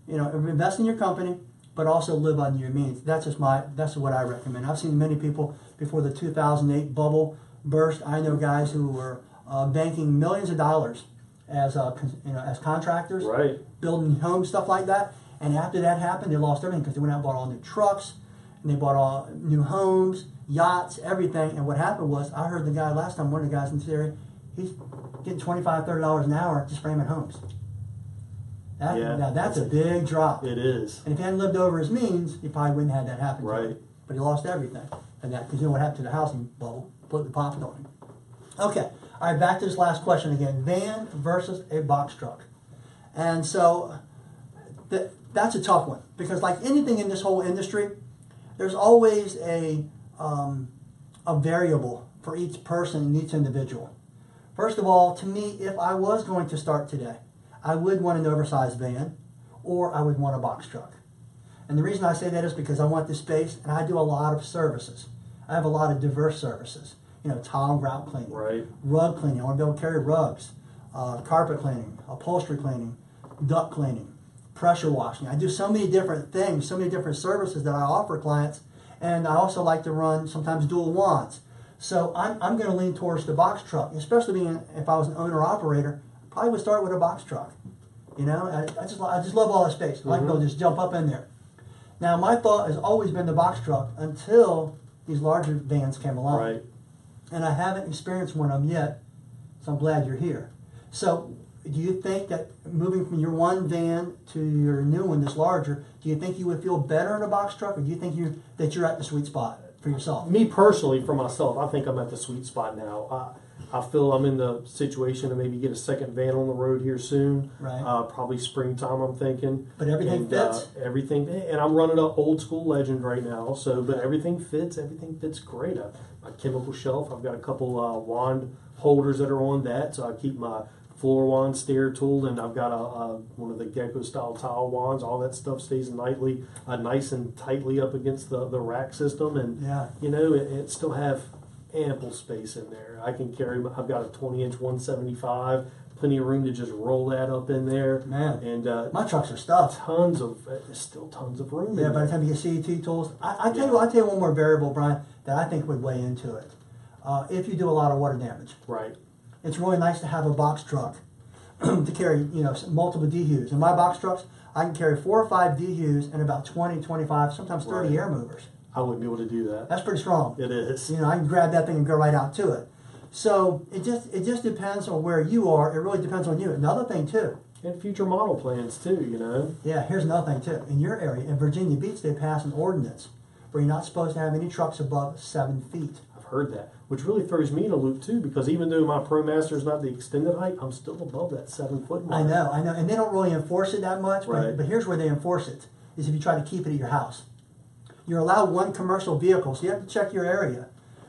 invest in your company, but also live on your means. That's what I recommend. I've seen many people before the 2008 bubble burst. I know guys who were banking millions of dollars as as contractors, Right. building homes, stuff like that. And after that happened, they lost everything because they went out and bought all new trucks, and they bought all new homes, yachts, everything. And what happened was, I heard the guy last time, one of the guys in this area, he's getting $25, $30 an hour just framing homes. Now that's a big drop. It is. And if he hadn't lived over his means, he probably wouldn't have had that happen to him. Right. But he lost everything. And that, because you know what happened to the housing bubble? Put the pops going. Okay. All right, back to this last question again. Van versus a box truck. And so that's a tough one. Because like anything in this whole industry, there's always a variable for each person and each individual. First of all, to me, if I was going to start today, I would want an oversized van, or I would want a box truck. And the reason I say that is because I want the space, and I do a lot of services. I have a lot of diverse services. Tile and grout cleaning, Right. rug cleaning. I want to be able to carry rugs, carpet cleaning, upholstery cleaning, duct cleaning, pressure washing. I do so many different things, so many different services that I offer clients, and I also like to run sometimes dual wands. So I'm going to lean towards the box truck, especially being if I was an owner-operator. I probably would start with a box truck. I just love all the space. I like to just jump up in there. Now, my thought has always been the box truck until these larger vans came along. Right. And I haven't experienced one of them yet, so I'm glad you're here. So, do you think that moving from your one van to your new one that's larger, do you think you would feel better in a box truck, or do you think that you're at the sweet spot for yourself? Me personally, for myself, I think I'm at the sweet spot now. I feel I'm in the situation to maybe get a second van on the road here soon. Right. Probably springtime, I'm thinking. But everything fits? Everything, and I'm running an old school Legend right now, but everything fits. Everything fits great. My chemical shelf, I've got a couple wand holders that are on that, so I keep my floor wand, stair tool, and I've got one of the gecko style tile wands. All that stuff stays nice and tightly up against the rack system, and it still have ample space in there. I can carry. I've got a 20-inch 175. Plenty of room to just roll that up in there. Man, and my trucks are stuffed. Still tons of room. Yeah, by the time you get CET tools, I'll tell you one more variable, Brian, that I think would weigh into it. If you do a lot of water damage, Right. It's really nice to have a box truck to carry, multiple DHUs. In my box trucks, I can carry 4 or 5 DHUs and about 20, 25, sometimes 30 air movers. I wouldn't be able to do that. That's pretty strong. It is. I can grab that thing and go right out to it. So it just depends on where you are. It really depends on you. Another thing too. And future model plans too, Yeah, here's another thing too. In your area, in Virginia Beach, they passed an ordinance where you're not supposed to have any trucks above 7 feet. I've heard that, which really throws me in a loop too, because even though my ProMaster is not the extended height, I'm still above that 7-foot mark. I know, and they don't really enforce it that much. Right. But here's where they enforce it: is if you try to keep it at your house. You're allowed one commercial vehicle, so you have to check your area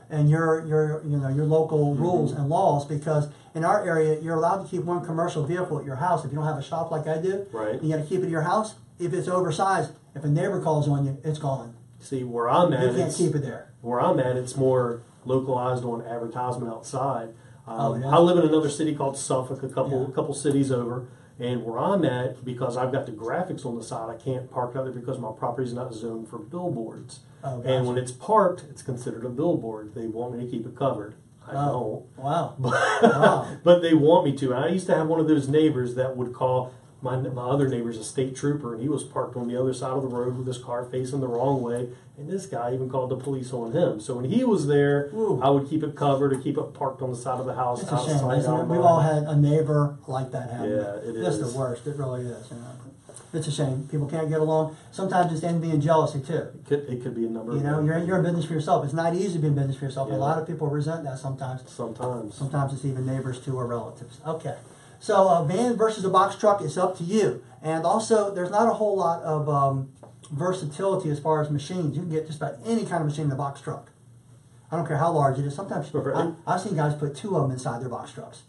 and your local rules and laws, because in our area you're allowed to keep one commercial vehicle at your house if you don't have a shop like I do. Right. You got to keep it at your house. If it's oversized, if a neighbor calls on you, it's gone. See, where I'm at, You can't keep it there. Where I'm at, it's more localized on advertisement outside. Yeah. I live in another city called Suffolk, a couple cities over. And where I'm at, because I've got the graphics on the side, I can't park out there because my property is not zoned for billboards. Oh, gotcha. And when it's parked, it's considered a billboard. They want me to keep it covered. I don't. Wow. But they want me to. And I used to have one of those neighbors that would call my other neighbor's a state trooper, and he was parked on the other side of the road with his car facing the wrong way. And this guy even called the police on him. So when he was there, Ooh. I would keep it covered or keep it parked on the side of the house. It's a shame, isn't it? We've all had a neighbor like that happen. Yeah, it It's is. the worst. It really is. It's a shame. People can't get along. Sometimes it's envy and jealousy too. It could be a number of things. You're in business for yourself. It's not easy to be in business for yourself. Yeah. A lot of people resent that sometimes. Sometimes It's even neighbors too or relatives. Okay. So a van versus a box truck, it's up to you. And also, there's not a whole lot of versatility as far as machines. You can get just about any kind of machine in a box truck. I don't care how large it is. Sometimes Right. I've seen guys put 2 of them inside their box trucks.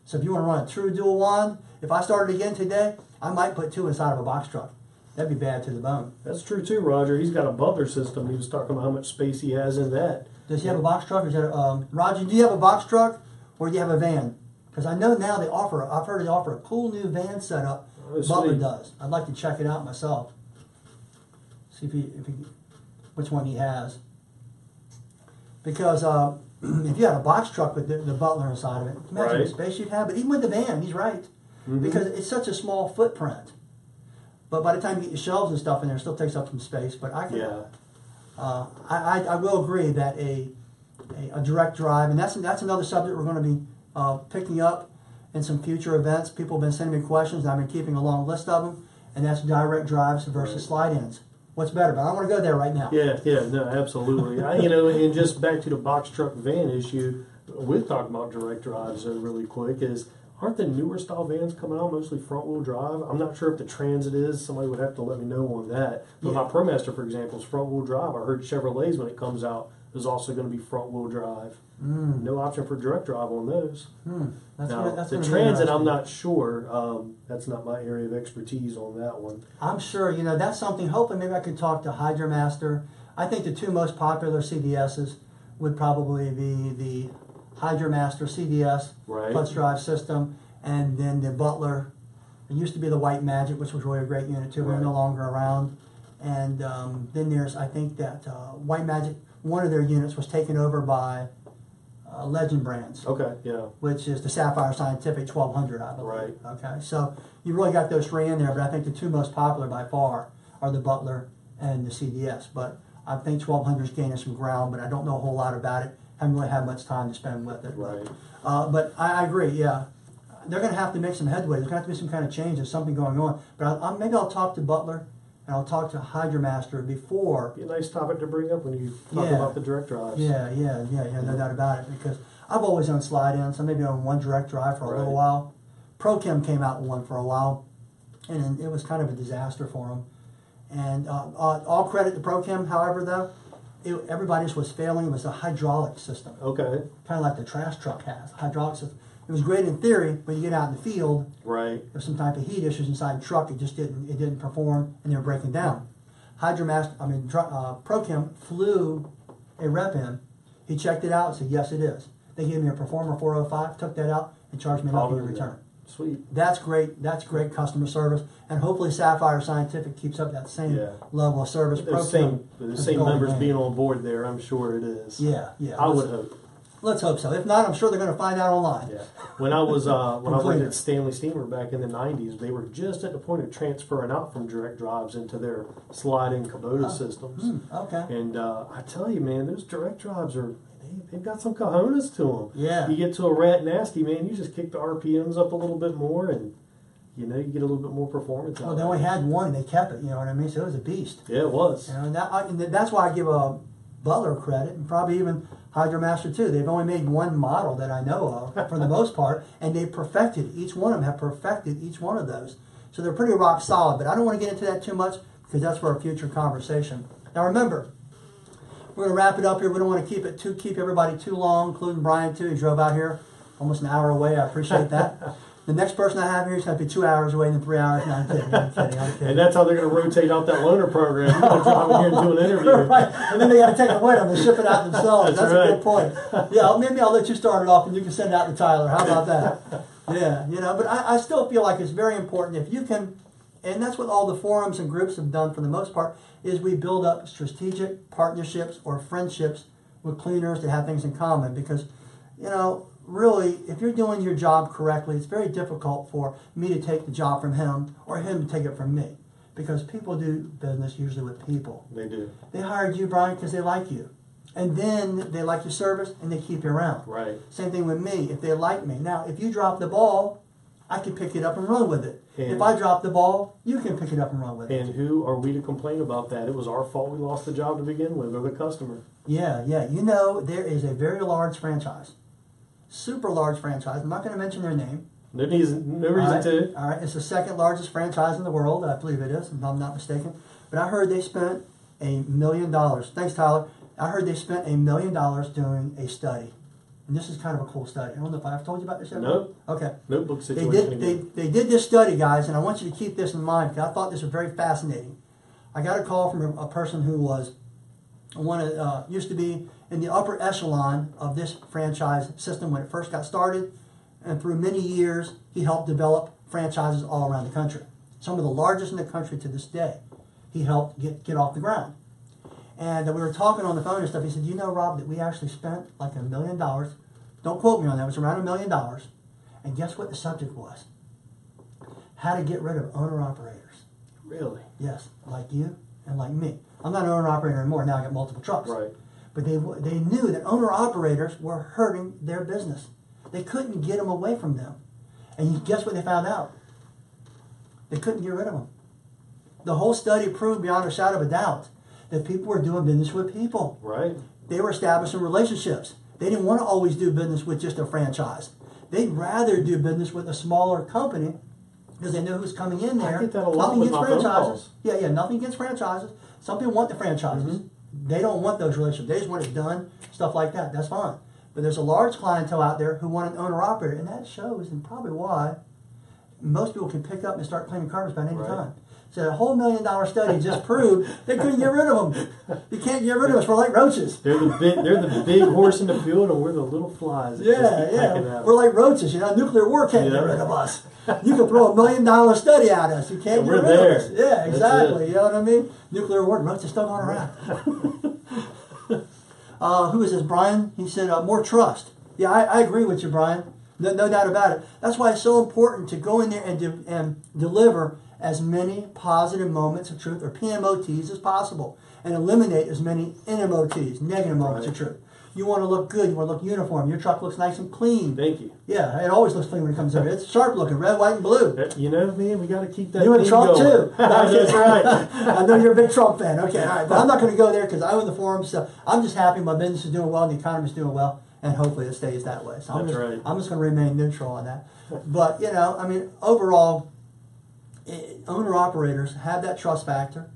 So if you want to run a true dual wand, if I started again today, I might put 2 inside of a box truck. That'd be bad to the bone. That's true too, Roger. He's got a Butler system. He was talking about how much space he has in that. Does he have a box truck? Or is that Roger, do you have a box truck or do you have a van? Because I know now I've heard they offer a cool new van setup. Oh, Butler sweet. does. I'd like to check it out myself. See which one he has. Because if you had a box truck with the Butler inside of it, imagine the space you'd have. But even with the van, he's right. Mm-hmm. Because it's such a small footprint. But by the time you get your shelves and stuff in there, it still takes up some space. But I can, I will agree that a direct drive, and that's another subject we're going to be picking up in some future events. People have been sending me questions, and I've been keeping a long list of them, and that's direct drives versus slide-ins. What's better? But I don't want to go there right now. Yeah, no, absolutely. And just back to the box truck van issue, we'll talk about direct drives really quick. Aren't the newer style vans coming out mostly front wheel drive? I'm not sure if the Transit is. Somebody would have to let me know on that. But my ProMaster, for example, is front wheel drive. I heard Chevrolets, when it comes out, is also going to be front wheel drive. No option for direct drive on those. That's the Transit, I'm not sure. That's not my area of expertise on that one. I'm sure, that's something. Hopefully, maybe I could talk to HydroMaster. I think the two most popular CDSs would probably be the HydroMaster CDS clutch drive system, and then the Butler. It used to be the White Magic, which was really a great unit too. They're no longer around. And then there's, I think that White Magic, one of their units was taken over by Legend Brands. Okay, yeah. Which is the Sapphire Scientific 1200, I believe. Right. Okay, so you really got those three in there, but I think the two most popular by far are the Butler and the CDS. But I think 1200 is gaining some ground, but I don't know a whole lot about it. Haven't really had much time to spend with it. Right. But I agree, yeah. They're going to have to make some headway. There's going to have to be some kind of change. There's something going on. But maybe I'll talk to Butler and I'll talk to HydroMaster before. Be a nice topic to bring up when you talk about the direct drives. Yeah, no doubt about it. Because I've always owned slide-ins. I maybe owned one direct drive for a little while. ProChem came out with one for a while, and it was kind of a disaster for them. And all credit to ProChem, however, though, everybody's was failing. It was a hydraulic system. Okay. Kind of like the trash truck has, a hydraulic system. It was great in theory, but you get out in the field, there's some type of heat issues inside the truck. It just didn't perform, and they were breaking down. ProChem flew a rep in. He checked it out and said, yes, it is. They gave me a Performer 405, took that out, and charged me nothing in return. Sweet. That's great. That's great customer service, and hopefully Sapphire Scientific keeps up that same level of service. The same members being on board there, I'm sure it is. Yeah. I would hope. Let's hope so. If not, I'm sure they're going to find out online. Yeah. When I was I worked at Stanley Steamer back in the '90s, they were just at the point of transferring out from direct drives into their slide-in Kubota systems. Okay. And I tell you, man, those direct drives they've got some cojones to them. Yeah. You get to a rat nasty, man, you just kick the RPMs up a little bit more, and you get a little bit more performance out of it. Well, they only had one, they kept it, you know what I mean? So it was a beast. Yeah, it was. And that's why I give Butler credit, and probably even HydroMaster too. They've only made one model that I know of, for the most part, and they've perfected, each one of them have perfected each one of those. So they're pretty rock solid, but I don't want to get into that too much, because that's for a future conversation. Now remember, we're going to wrap it up here. We don't want to keep everybody too long, including Brian too. He drove out here almost an hour away. I appreciate that. The next person I have here is going to be 2 hours away, and then 3 hours. No, I'm kidding. And that's how they're going to rotate out that loaner program. You're going to drive in here and do an interview. Right. And then they got to take it with them and ship it out themselves. That's a good point. Yeah, maybe I'll let you start it off, and you can send it out to Tyler. How about that? Yeah, but I still feel like it's very important if you can, and that's what all the forums and groups have done for the most part, is we build up strategic partnerships or friendships with cleaners that have things in common. Because, really, if you're doing your job correctly, it's very difficult for me to take the job from him or him to take it from me. Because people do business usually with people. They do. They hired you, Brian, because they like you. And then they like your service and they keep you around. Right. Same thing with me, if they like me. Now, if you drop the ball, I can pick it up and run with it. And if I drop the ball, you can pick it up and run with it. And who are we to complain about that? It was our fault we lost the job to begin with, or the customer. Yeah. There is a very large franchise. Super large franchise. I'm not going to mention their name. No reason to. All right. It's the second largest franchise in the world. I believe it is, if I'm not mistaken. But I heard they spent $1 million. Thanks, Tyler. I heard they spent $1 million doing a study and this is kind of a cool study. I don't know if I've told you about this yet. Nope. Okay. Notebook situation. They did this study, guys, and I want you to keep this in mind because I thought this was very fascinating. I got a call from a person who was used to be in the upper echelon of this franchise system when it first got started, and through many years he helped develop franchises all around the country. Some of the largest in the country to this day. He helped get off the ground. And we were talking on the phone and stuff. He said, you know, Rob, that we actually spent like $1 million. Don't quote me on that. It was around $1 million. And guess what the subject was? How to get rid of owner-operators. Really? Yes, like you and like me. I'm not an owner-operator anymore. Now I got multiple trucks. Right. But they knew that owner-operators were hurting their business. They couldn't get them away from them. And guess what they found out? They couldn't get rid of them. The whole study proved beyond a shadow of a doubt that people were doing business with people. Right. They were establishing relationships. They didn't want to always do business with just a franchise. They'd rather do business with a smaller company because they know who's coming in there. I get that a lot with my phone calls. Yeah, nothing against franchises. Some people want the franchises. Mm-hmm. They don't want those relationships. They just want it done, stuff like that. That's fine. But there's a large clientele out there who want an owner-operator, and that shows, and probably why, most people can pick up and start cleaning carpets about any time. So a whole $1 million study just proved they couldn't get rid of them. You can't get rid of us. We're like roaches. They're the big horse in the field, and we're the little flies. Yeah. We're like roaches. You know, nuclear war can't get rid of us. You can throw $1 million study at us. You can't get rid of us. Yeah, exactly. You know what I mean? Nuclear war. Roaches still going around. Who is this? Brian? He said more trust. Yeah, I agree with you, Brian. No doubt about it. That's why it's so important to go in there and deliver as many positive moments of truth, or PMOTs, as possible, and eliminate as many NMOTs, negative moments of truth. You want to look good. You want to look uniform. Your truck looks nice and clean. Thank you. Yeah, it always looks clean when it comes over. It's sharp looking, red, white, and blue. You know, man, we got to keep that. You and Trump going. too. That's right. I know you're a big Trump fan. Okay, all right, but I'm not going to go there because I own the forum. So I'm just happy my business is doing well, and the economy is doing well, and hopefully it stays that way. So I'm just going to remain neutral on that. But you know, I mean, overall, owner-operators have that trust factor,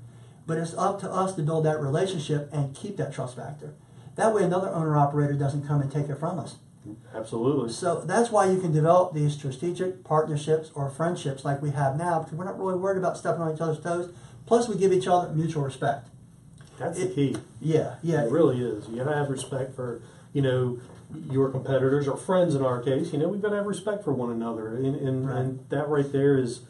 but it's up to us to build that relationship and keep that trust factor. That way another owner-operator doesn't come and take it from us. Absolutely. So that's why you can develop these strategic partnerships or friendships like we have now, because we're not really worried about stepping on each other's toes. Plus, we give each other mutual respect. That's the key. Yeah. It really is. You gotta have respect for, you know, your competitors or friends in our case. You know, we've got to have respect for one another. And that right there is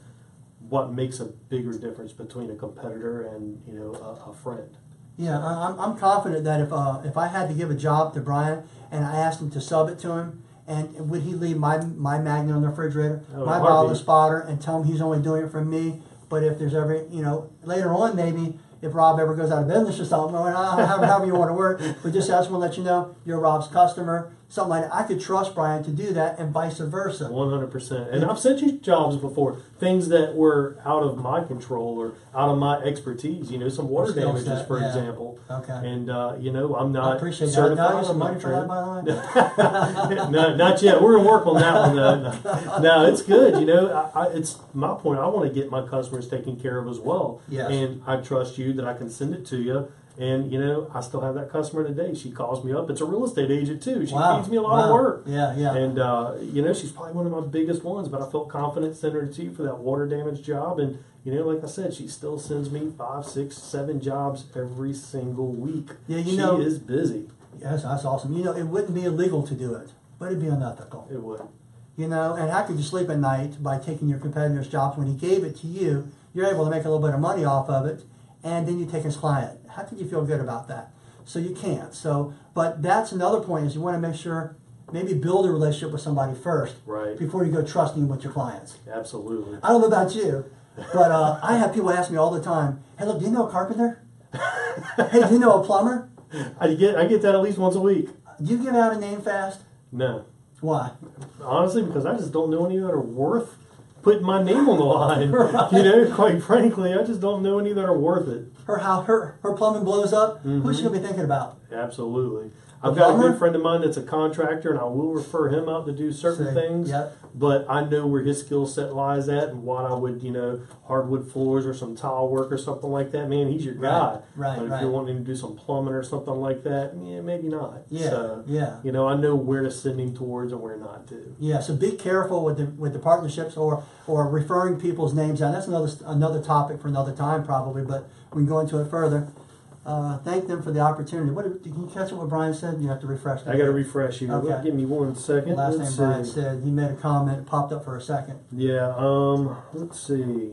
what makes a bigger difference between a competitor and, you know, a friend. Yeah, I'm confident that if I had to give a job to Brian and I asked him to sub it to him, and would he leave my magnet on the refrigerator, my bottle of spotter, and tell him he's only doing it for me? But if there's ever, you know, later on maybe, if Rob ever goes out of business or something, or however you want to work, but just I just want to let you know you're Rob's customer, something like that. I could trust Brian to do that, and vice versa. 100%. And I've sent you jobs before, things that were out of my control or out of my expertise. You know, some water damages, for example. Okay. And you know, I'm not certified. I appreciate that. Money for that, by the way? No, not yet. We're gonna work on that one though. No, it's good. You know, it's my point. I want to get my customers taken care of as well. Yes. And I trust you that I can send it to you. And, you know, I still have that customer today. She calls me up. It's a real estate agent, too. She feeds me a lot of work. Yeah. And, you know, she's probably one of my biggest ones, but I felt confident sending her to you for that water damage job. And, you know, like I said, she still sends me 5, 6, 7 jobs every single week. Yeah, she is busy. Yes, that's awesome. You know, it wouldn't be illegal to do it, but it'd be unethical. It would. You know, and how could you sleep at night by taking your competitor's jobs when he gave it to you? You're able to make a little bit of money off of it, and then you take his client. How could you feel good about that? So you can't. So, but that's another point is you want to make sure, maybe build a relationship with somebody first, right, before you go trusting with your clients. Absolutely. I don't know about you, but I have people ask me all the time, hey, look, do you know a carpenter? Hey, do you know a plumber? I get that at least once a week. Do you give out a name fast? No. Why? Honestly, because I just don't know any that are worth putting my name on the line. Right. You know, quite frankly, I just don't know any that are worth it. Her plumbing blows up, who's she going to be thinking about? Absolutely. I've got a good friend of mine that's a contractor, and I will refer him out to do certain things. Yep. But I know where his skill set lies at, and what I would, hardwood floors or some tile work or something like that. Man, he's your guy. Right. But if you're wanting to do some plumbing or something like that, maybe not. Yeah. So, yeah. I know where to send him towards and where not to. Yeah. So be careful with the partnerships or referring people's names out. That's another topic for another time probably, but we can go into it further. Thank them for the opportunity. Can you catch what Brian said? You have to refresh that. I got to refresh you. Okay. Give me 1 second. Last thing Brian said, he made a comment, it popped up for a second. Yeah, let's see.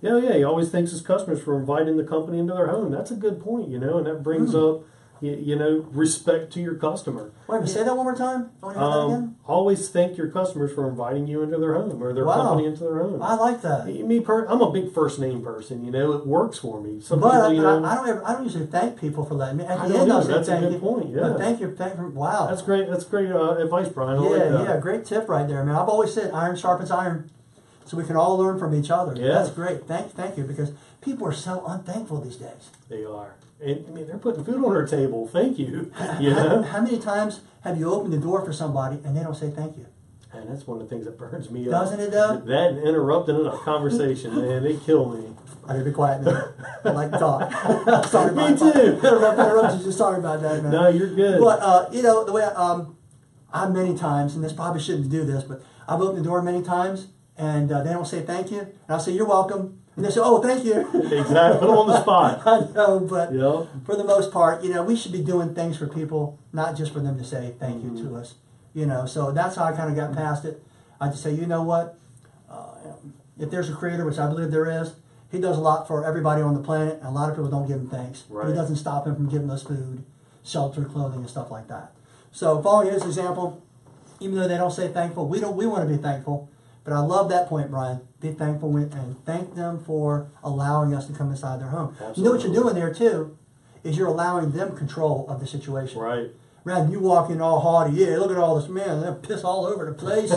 Yeah, he always thanks his customers for inviting the company into their home. That's a good point, and that brings up, respect to your customer. Wait a minute, say that one more time. I want to hear that again. Always thank your customers for inviting you into their home or their company into their home. I like that. I'm a big first name person. It works for me. Some but people, I don't usually thank people for letting me. At the I end, know, I'll say that's thank a good you. point. Yeah, But thank you. Wow, that's great. That's great advice, Brian. I like that. Yeah, great tip right there, man. I've always said iron sharpens iron, so we can all learn from each other. Yeah, that's great. Thank you, because people are so unthankful these days. They are. And they're putting food on our table. Thank you. How many times have you opened the door for somebody and they don't say thank you? And that's one of the things that burns me up. Doesn't it, though? That and interrupting a conversation, man, they kill me. I gotta be quiet now. I like to talk. Sorry about Me too. Interrupted you. Sorry about that, man. No, you're good. But the way I many times, and this probably shouldn't do this, but I've opened the door many times and they don't say thank you, and I'll say you're welcome. And they say, "Oh, thank you." Exactly. Put them on the spot. I know, but for the most part, we should be doing things for people, not just for them to say thank you to us. So that's how I kind of got past it. I just say, you know what? If there's a creator, which I believe there is, he does a lot for everybody on the planet, and a lot of people don't give him thanks. Right. He doesn't stop him from giving us food, shelter, clothing, and stuff like that. So following his example, even though they don't say thankful, we want to be thankful. But I love that point, Brian. Be thankful and thank them for allowing us to come inside their home. Absolutely. You know what you're doing there, too, is you're allowing them control of the situation. Right. Rather than you walk in all haughty, yeah, look at all this, man, they piss all over the place.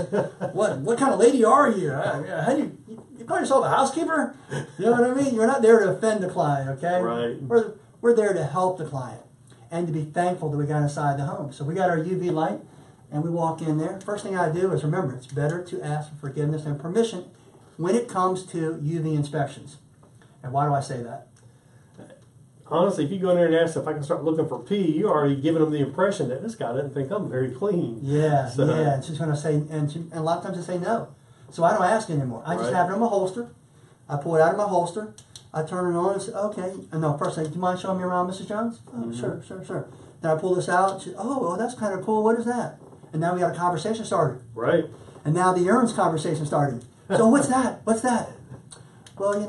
What kind of lady are you? How do you call yourself a housekeeper? You know what I mean? You're not there to offend the client, okay? Right. We're there to help the client and to be thankful that we got inside the home. So we got our UV light. And we walk in there. First thing I do is remember, it's better to ask for forgiveness and permission when it comes to UV inspections. And why do I say that? Honestly, if you go in there and ask if I can start looking for pee, you're already giving them the impression that this guy doesn't think I'm very clean. Yeah, And she's going to say, and a lot of times they say no. So I don't ask anymore. I just have it in my holster. I pull it out of my holster. I turn it on and say, okay. And no, first thing, do you mind showing me around, Mrs. Jones? Oh, sure. Then I pull this out. And she, well, that's kind of cool. What is that? And now we got a conversation started. Right. And now the urine's conversation started. So what's that? What's that? Well, and you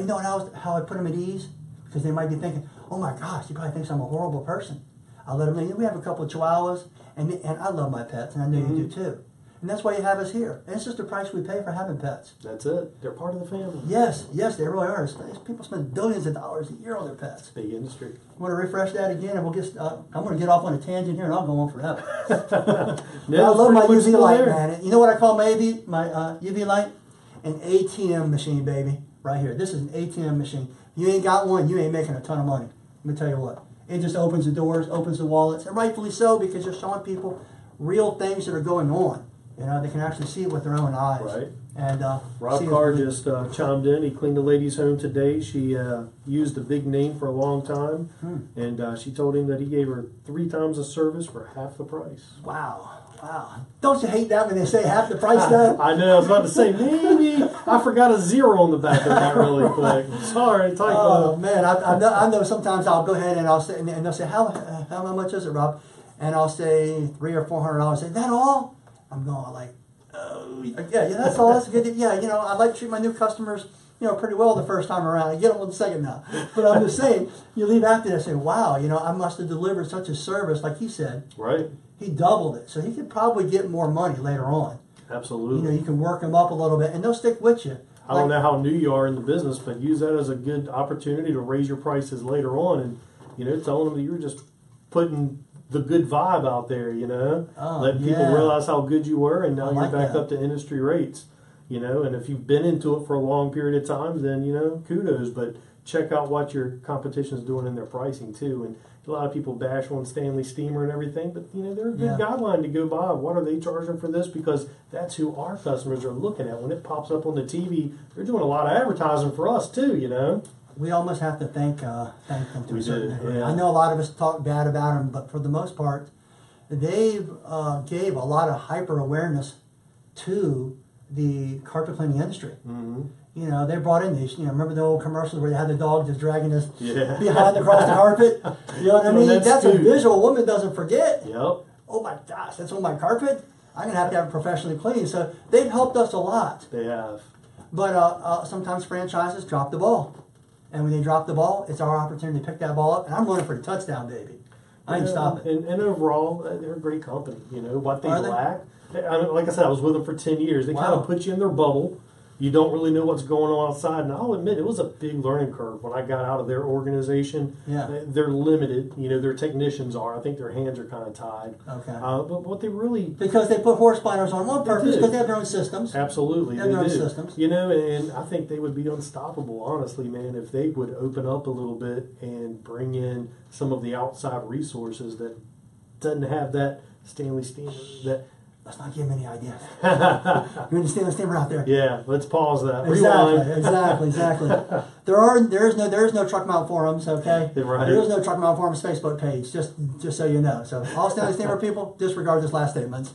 know how I put them at ease? Because they might be thinking, oh my gosh, he probably thinks I'm a horrible person. I'll let them know, we have a couple of chihuahuas, and I love my pets, and I know you do too. And that's why you have us here. And it's just the price we pay for having pets. That's it. They're part of the family. Yes, they really are. People spend billions of dollars a year on their pets. Big industry. Want to refresh that again, and we'll get. I'm going to get off on a tangent here, and I'll go on forever. No, I love my UV still light, there. man. You know what I call my UV light? An ATM machine, baby. Right here. This is an ATM machine. You ain't got one, you ain't making a ton of money. Let me tell you what. It just opens the doors, opens the wallets, and rightfully so, because you're showing people real things that are going on. They can actually see it with their own eyes. Right. And Rob Carr just chimed in. He cleaned the lady's home today. She used a big name for a long time, and she told him that he gave her 3 times the service for half the price. Wow. Don't you hate that when they say half the price though? I know. I was about to say, maybe I forgot a 0 on the back of that really quick. Sorry, typo. Oh, man. I know sometimes I'll go ahead and I'll say, and they'll say, how much is it, Rob? And I'll say $300 or $400. Say, that all? I'm going like, oh, yeah, that's all. That's good. Yeah, I like to treat my new customers, pretty well the first time around. I get them on the second now. But I'm just saying, you leave after that and say, wow, I must have delivered such a service, like he said. Right. He doubled it. So he could probably get more money later on. Absolutely. You can work them up a little bit, and they'll stick with you. I don't know how new you are in the business, but use that as a good opportunity to raise your prices later on, and telling them that you're just putting the good vibe out there, letting people realize how good you were, and now you're back up to industry rates. you know, and if you've been into it for a long period of time, then, you know, kudos, but check out what your competition's doing in their pricing too. And a lot of people bash on Stanley Steamer and everything, but, you know, they're a good guideline to go by. What are they charging for this? Because that's who our customers are looking at. When it pops up on the TV, they're doing a lot of advertising for us too, you know. We almost have to thank them to a certain degree. Yeah. I know a lot of us talk bad about them, but for the most part, they gave a lot of hyper awareness to the carpet cleaning industry. Mm-hmm. You know, they brought in these, you know, remember the old commercials where they had the dog just dragging his behind across the carpet? You know what I mean? That's a visual a woman doesn't forget. Yep. Oh my gosh, that's on my carpet? I'm going to have it professionally cleaned. So they've helped us a lot. They have. But sometimes franchises drop the ball. And when they drop the ball, it's our opportunity to pick that ball up. And I'm running for the touchdown, baby. I ain't stopping. And overall, they're a great company. You know, what they lack. Like I said, I was with them for 10 years. They kind of put you in their bubble. You don't really know what's going on outside. And I'll admit, it was a big learning curve when I got out of their organization. Yeah. They're limited. You know, their technicians are. I think their hands are kind of tied. Okay. But what they really... Because they put horse binders on purpose, because they have their own systems. Absolutely. They have their own systems. You know, and I think they would be unstoppable, honestly, man, if they would open up a little bit and bring in some of the outside resources that doesn't have that Stanley Steamer, that... Let's not give them any ideas. You're in the Stanley Steamer out there. Yeah, let's pause that. Exactly. There is no truck mount forums, okay? Right. There is no truck mount forums Facebook page, just so you know. So all Stanley Steamer people, disregard this last statement,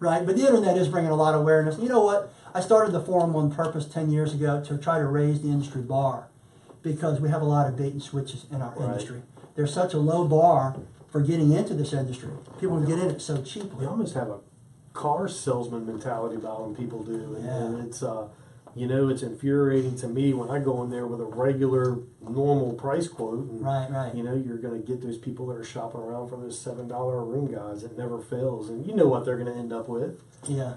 right? But the internet is bringing a lot of awareness. You know what? I started the forum on purpose 10 years ago to try to raise the industry bar, because we have a lot of bait and switches in our industry. There's such a low bar for getting into this industry. People can get in it so cheaply. We almost have a car salesman mentality about them, people do, and it's you know, it's infuriating to me when I go in there with a regular normal price quote, and right. you know, you're going to get those people that are shopping around for those $7 a room guys. It never fails, and you know what they're going to end up with. And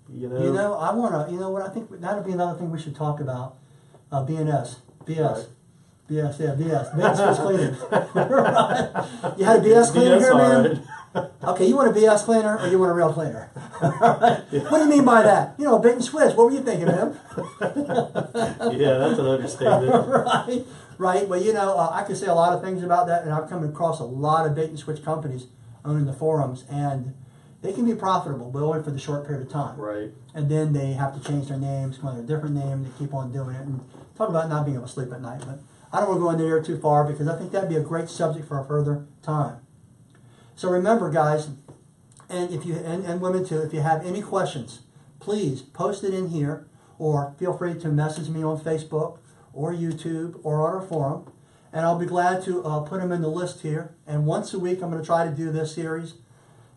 you know, I want to, you know what, I think that'll be another thing we should talk about. BS. BS switch cleaning. Right. You had a BS cleaner here, man? Okay, you want a BS cleaner or you want a real cleaner? Right. What do you mean by that? You know, a bait and switch. What were you thinking, man? Yeah, that's an understatement. Right. Well, you know, I could say a lot of things about that, and I've come across a lot of bait and switch companies owning the forums, and they can be profitable, but only for the short period of time. Right. And then they have to change their names, come under a different name, to keep on doing it, and talk about not being able to sleep at night. But I don't want to go into there too far, because I think that'd be a great subject for a further time. So remember, guys, and if you and women too, if you have any questions, please post it in here, or feel free to message me on Facebook or YouTube or on our forum, and I'll be glad to put them in the list here. And once a week, I'm going to try to do this series.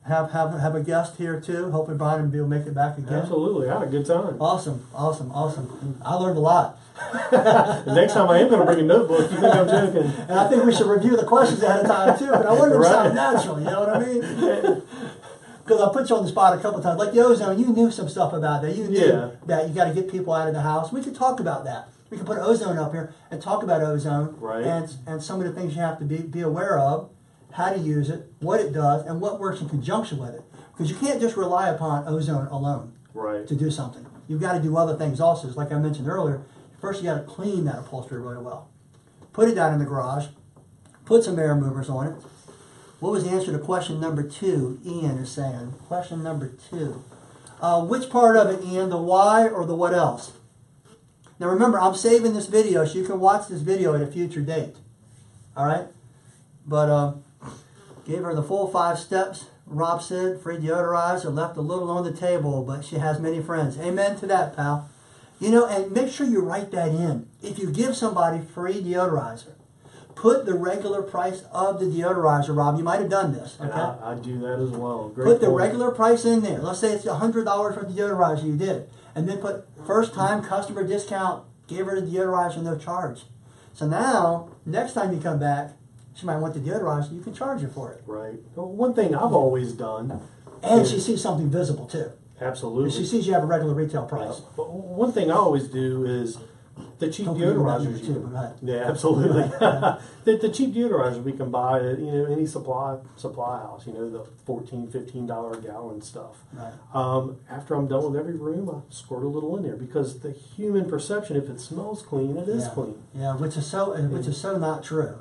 Have a guest here too. Hopefully, Brian will be able to make it back again. Absolutely, I had a good time. Awesome. I learned a lot. Next time I am going to bring a notebook. You think I'm joking? And I think we should review the questions ahead of time too. But I want them to sound natural. You know what I mean? Because I put you on the spot a couple of times. Like the ozone, you knew some stuff about that. You knew that you got to get people out of the house. We could talk about that. We could put ozone up here and talk about ozone, and some of the things you have to be aware of, how to use it, what it does, and what works in conjunction with it. Because you can't just rely upon ozone alone to do something. You've got to do other things also. Just like I mentioned earlier, first you got to clean that upholstery really well. Put it down in the garage. Put some air movers on it. What was the answer to question number 2? Ian is saying. Question number 2. Which part of it, Ian? The why or the what else? Now remember, I'm saving this video so you can watch this video at a future date. All right? But gave her the full 5 steps. Rob said, free deodorizer, left a little on the table, but she has many friends. Amen to that, pal. You know, and make sure you write that in. If you give somebody free deodorizer, put the regular price of the deodorizer, Rob. You might have done this. Okay? I do that as well. Great put the regular price in there. Let's say it's $100 for the deodorizer. You did it. And then put first-time customer discount. Give her the deodorizer, no charge. So now, next time you come back, she might want the deodorizer. You can charge her for it. Right. Well, one thing I've always done. And she sees something visible, too. Absolutely. And she sees you have a regular retail price. But one thing I always do is The cheap Don't forget about deodorizers. that too, right. Yeah, absolutely. Yeah. The cheap deodorizers we can buy at any supply house. The $14-15 a gallon stuff. Right. After I'm done with every room, I squirt a little in there because the human perception, if it smells clean, it is clean. Yeah, which is so not true.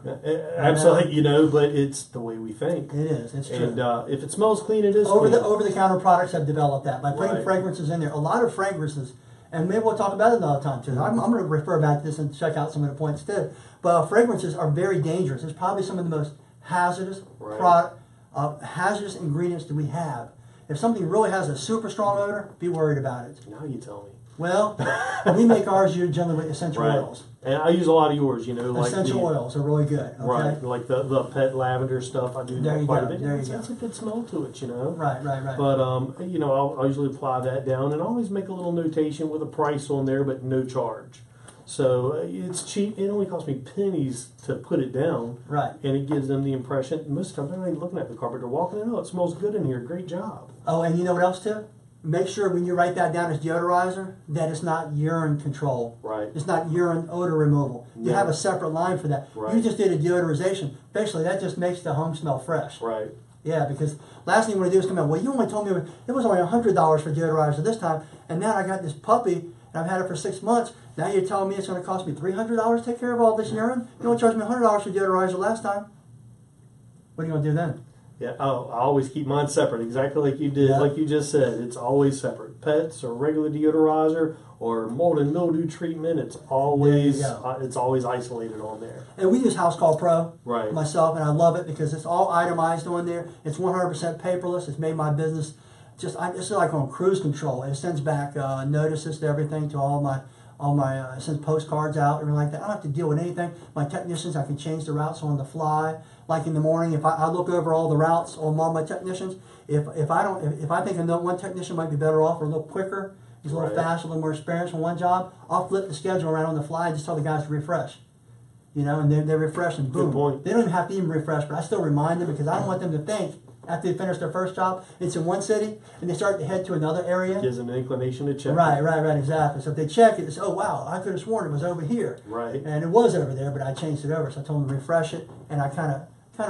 Absolutely, but it's the way we think. It is. It's true. And if it smells clean, it is clean. Over the counter products have developed that by putting Right. fragrances in there. A lot of fragrances. And maybe we'll talk about it another time too. I'm going to refer back to this and check out some of the points too. But fragrances are very dangerous. It's probably some of the most hazardous hazardous ingredients that we have. If something really has a super strong odor, be worried about it. Now you tell me. Well, we make ours generally with essential oils. And I use a lot of yours, like essential oils are really good. Okay? Right, like the pet lavender stuff. I do quite a bit. There you That's a good smell to it, Right. But I'll usually apply that down, and I always make a little notation with a price on there, but no charge. So it's cheap. It only costs me pennies to put it down. Right. And it gives them the impression. Most of the time, they're not even looking at the carpet. They're walking in. Oh, it smells good in here. Great job. Oh, and you know what else too? Make sure when you write that down as deodorizer that it's not urine control. Right. It's not urine odor removal. You have a separate line for that. Right. You just did a deodorization. Basically, that just makes the home smell fresh. Right. Yeah, because last thing you want to do is come in, well, you only told me it was only $100 for deodorizer this time, and now I got this puppy, and I've had it for 6 months. Now you're telling me it's going to cost me $300 to take care of all this urine? You only charged me $100 for deodorizer last time. What are you going to do then? Yeah, I always keep mine separate, exactly like you did, like you just said. It's always separate. Pets or regular deodorizer or mold and mildew treatment, it's always isolated on there. And we use House Call Pro, right, myself, and I love it because it's all itemized on there. It's 100% paperless. It's made my business it's like on cruise control. It sends back notices to everything, to all my it sends postcards out, everything like that. I don't have to deal with anything. My technicians, I can change the routes on the fly. Like in the morning, if I look over all the routes on all my technicians, if I think one technician might be better off or a little quicker, he's a little faster, a little more experienced on one job, I'll flip the schedule around on the fly and just tell the guys to refresh. And they refresh and boom. Good point. They don't even have to even refresh, but I still remind them because I don't want them to think after they finish their first job, it's in one city, and they start to head to another area. Gives them an inclination to check. Right, exactly. So if they check it, it's, oh wow, I could have sworn it was over here. Right. And it was over there, but I changed it over. So I told them to refresh it, and I kind of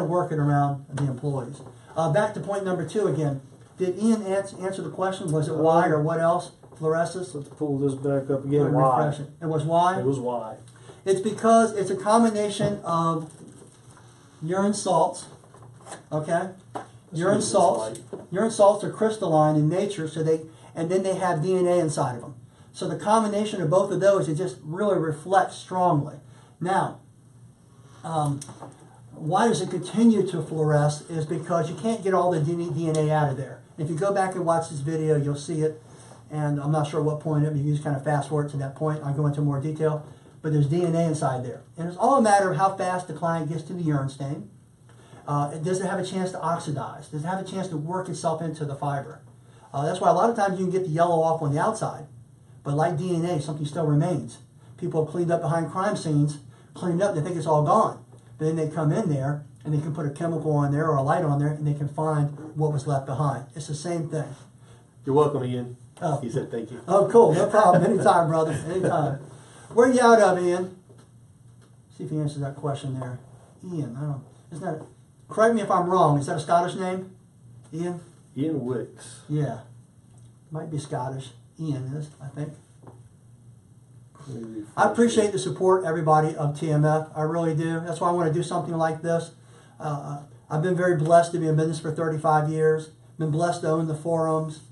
work it around the employees. Back to point number 2 again. Did Ian answer the question? Was it why or what else? Fluorescence? Let's pull this back up again. Why? It was why? It was why. It's because it's a combination of urine salts, okay? Urine salts are crystalline in nature, and then they have DNA inside of them. So the combination of both of those, it just really reflects strongly. Now, why does it continue to fluoresce is because you can't get all the DNA out of there. If you go back and watch this video, you'll see it, and I'm not sure what point of it, you just kind of fast forward to that point. I'll go into more detail, but there's DNA inside there. And it's all a matter of how fast the client gets to the urine stain. Does it have a chance to oxidize? Does it have a chance to work itself into the fiber? That's why a lot of times you can get the yellow off on the outside, but like DNA, something still remains. People have cleaned up behind crime scenes, cleaned up, they think it's all gone. But then they come in there, and they can put a chemical on there or a light on there, and they can find what was left behind. It's the same thing. You're welcome, Ian. Oh. He said thank you. Oh, cool. No problem. Anytime, brother. Anytime. Where are you out of, Ian? See if he answers that question there. Ian, I don't. Isn't that? Correct me if I'm wrong. Is that a Scottish name? Ian? Ian Wicks. Yeah. Might be Scottish. Ian is, I think. I appreciate the support, everybody, of TMF. I really do. That's why I want to do something like this. I've been very blessed to be in business for 35 years. Been blessed to own the forums.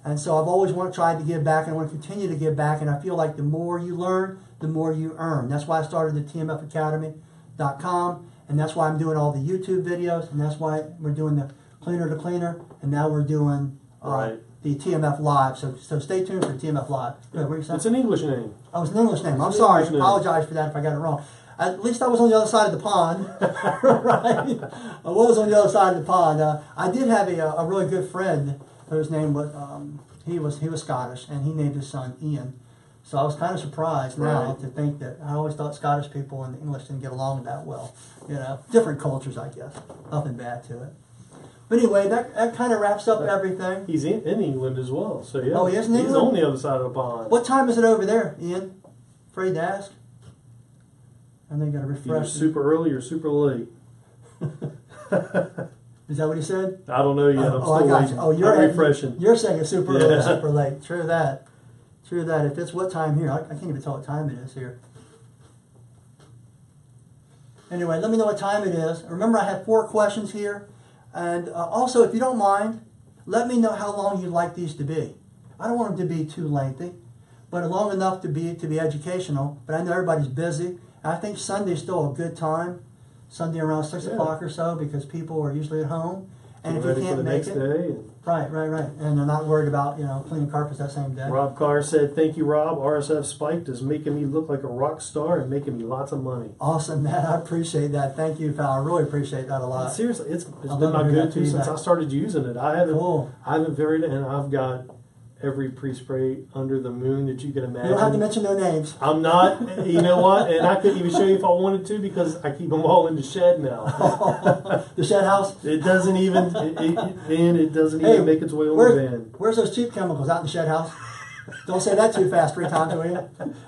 And so I've always tried to give back, and I want to continue to give back. And I feel like the more you learn, the more you earn. That's why I started the TMFacademy.com. And that's why I'm doing all the YouTube videos, and that's why we're doing the Cleaner to Cleaner, and now we're doing the TMF Live. So stay tuned for TMF Live. What were you saying? It's an English name. Oh, it's an English name. I'm sorry. I apologize for that if I got it wrong. At least I was on the other side of the pond, right? I was on the other side of the pond. I did have a really good friend whose name was he was Scottish, and he named his son Ian. So I was kind of surprised now to think that I always thought Scottish people and English didn't get along that well. Different cultures, I guess. Nothing bad to it. But anyway, that kind of wraps up everything. He's in England as well, so yeah. Oh, he is in England? He's on the other side of the pond. What time is it over there, Ian? Afraid to ask? And then you got to Either refresh. super early or super late. Is that what he said? I don't know yet. I'm I still got waiting. you. Oh, you're I'm refreshing. You're saying it's super early, Yeah. super late. True that. True that. If it's what time here, I can't even tell what time it is here. Anyway, let me know what time it is. Remember, I have 4 questions here. And also, if you don't mind, let me know how long you'd like these to be. I don't want them to be too lengthy, but long enough to be educational. But I know everybody's busy. I think Sunday's still a good time. Sunday around 6 o'clock or so, because people are usually at home. And if you can't make it, right. And they're not worried about, cleaning carpets that same day. Rob Carr said, "Thank you, Rob. RSF Spiked is making me look like a rock star and making me lots of money." Awesome, man. I appreciate that. Thank you, pal. I really appreciate that a lot. Seriously, it's been my go-to since I started using it. I haven't varied it, and I've got every pre-spray under the moon that you can imagine. You don't have to mention no names. I'm not. You know what? And I couldn't even show you if I wanted to, because I keep them all in the shed now. The shed house? It doesn't even. It doesn't even make its way on the van. Where's those cheap chemicals? Out in the shed house? Don't say that too fast 3 times, will you?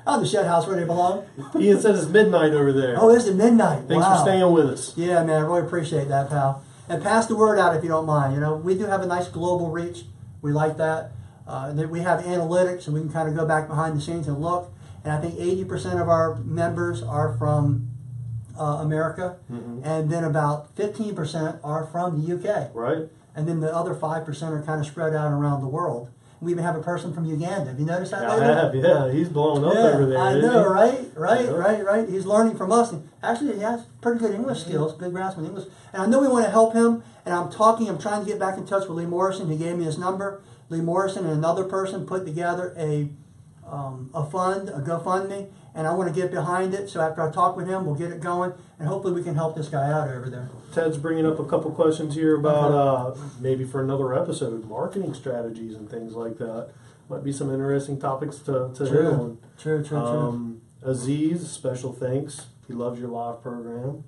Out in the shed house where they belong. Ian says it's midnight over there. Oh, is it midnight? Thanks for staying with us. Yeah, man. I really appreciate that, pal. And pass the word out if you don't mind. We do have a nice global reach. We like that. We have analytics, and we can kind of go back behind the scenes and look. And I think 80% of our members are from America, and then about 15% are from the UK. Right. And then the other 5% are kind of spread out around the world. We even have a person from Uganda. Have you noticed that? I have, yeah. He's blown up over there. I know, right? He's learning from us. And actually, he has pretty good English skills, good grasp on English. And I know we want to help him. And I'm trying to get back in touch with Lee Morrison. He gave me his number. Lee Morrison and another person put together a fund, a GoFundMe, and I want to get behind it. So after I talk with him, we'll get it going, and hopefully we can help this guy out over there. Ted's bringing up a couple questions here about maybe for another episode, marketing strategies and things like that. Might be some interesting topics to hit on. True. Aziz, special thanks. He loves your live program.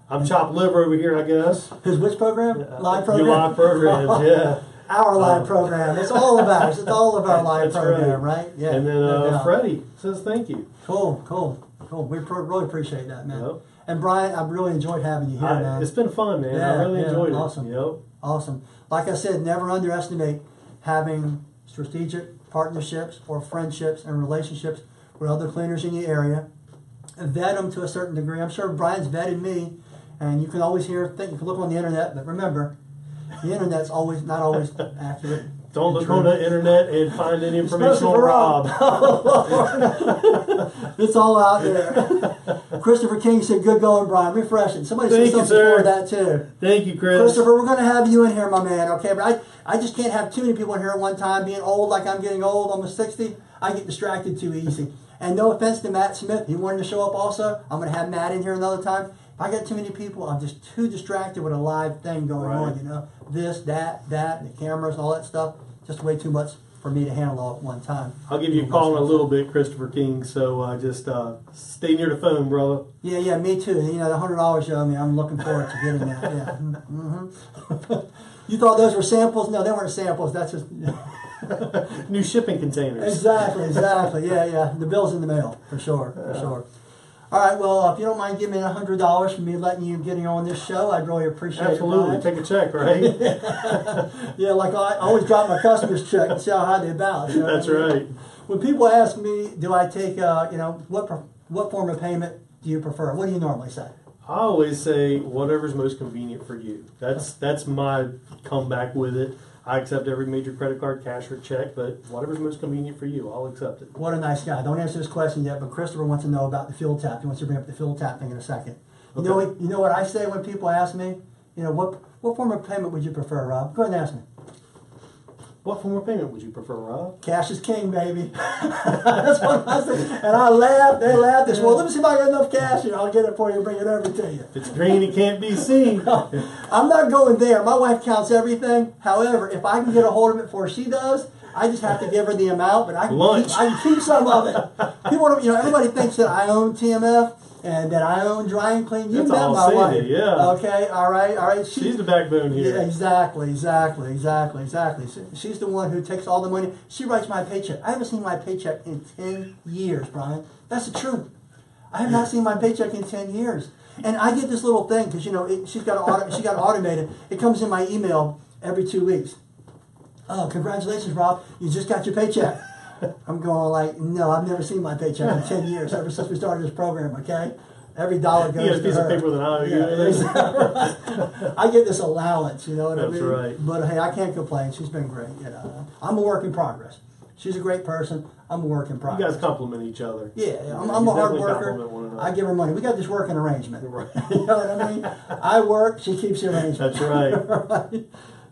I'm chopped liver over here, I guess. His which program? Live program? Your live programs, yeah. Our live program. It's all of ours. It's all of our live program, right? Yeah. And then Freddie says thank you. Cool. We really appreciate that, man. Yep. And Brian, I've really enjoyed having you here, man. It's been fun, man. I really enjoyed it. Awesome. Yep. Awesome. Like I said, never underestimate having strategic partnerships or friendships and relationships with other cleaners in your area. Vet them to a certain degree. I'm sure Brian's vetted me, and you can always you can look on the internet, but remember, the internet's not always accurate. Don't look on the internet and find any information on Rob. It's all out there. Christopher King said, "Good going, Brian. Refreshing." Somebody said something for that too. Thank you, Chris. Christopher, we're going to have you in here, my man. Okay, but I just can't have too many people in here at one time. Being old, like I'm getting old, almost 60, I get distracted too easy. And no offense to Matt Smith, he wanted to show up also. I'm going to have Matt in here another time. If I get too many people, I'm just too distracted with a live thing going on. This, that, the cameras, all that stuff. Just way too much for me to handle all at one time. I'll give you a call in a little bit, Christopher King, so just stay near the phone, brother. Yeah, me too. The $100 you owe me, I'm looking forward to getting that. Yeah. You thought those were samples? No, they weren't samples. That's just... New shipping containers. Exactly. Yeah. The bill's in the mail, for sure. All right, well, if you don't mind giving me $100 for me letting you getting on this show, I'd really appreciate it. Absolutely. Take a check, right? Yeah, like I always drop my customer's check and see how high they bounce. That's right. When people ask me, do I take, what form of payment do you prefer? What do you normally say? I always say whatever's most convenient for you. That's my comeback with it. I accept every major credit card, cash, or check, but whatever's most convenient for you, I'll accept it. What a nice guy. Don't answer this question yet, but Christopher wants to know about the fuel tap. He wants to bring up the fuel tap thing in a second. You know what I say when people ask me, what form of payment would you prefer, Rob? Go ahead and ask me. What form of payment would you prefer, Rob? Cash is king, baby. That's what I said. And I laughed. They laughed. They said, well, let me see if I got enough cash, and I'll get it for you and bring it over to you. If it's green, it can't be seen. I'm not going there. My wife counts everything. However, if I can get a hold of it before she does, I just have to give her the amount, but I can keep some of it. People don't, everybody thinks that I own TMF and that I own Dry and Clean. You met my wife. Yeah. Okay, all right. She's the backbone here. Yeah, exactly. She's the one who takes all the money. She writes my paycheck. I haven't seen my paycheck in 10 years, Brian. That's the truth. I have not seen my paycheck in 10 years. And I get this little thing, because, she's got it automated. It comes in my email every 2 weeks. Oh, congratulations, Rob. You just got your paycheck. I'm going like, no, I've never seen my paycheck in 10 years, ever since we started this program, okay? Every dollar goes to her. You got a piece of paper with an eye. Yeah, exactly. I get this allowance, you know what I mean? That's right. But hey, I can't complain. She's been great. I'm a work in progress. She's a great person. I'm a work in progress. You guys compliment each other. Yeah, I'm a hard worker. I give her money. We got this working arrangement. Right. You know what I mean? I work, she keeps the arrangement. That's right. Right.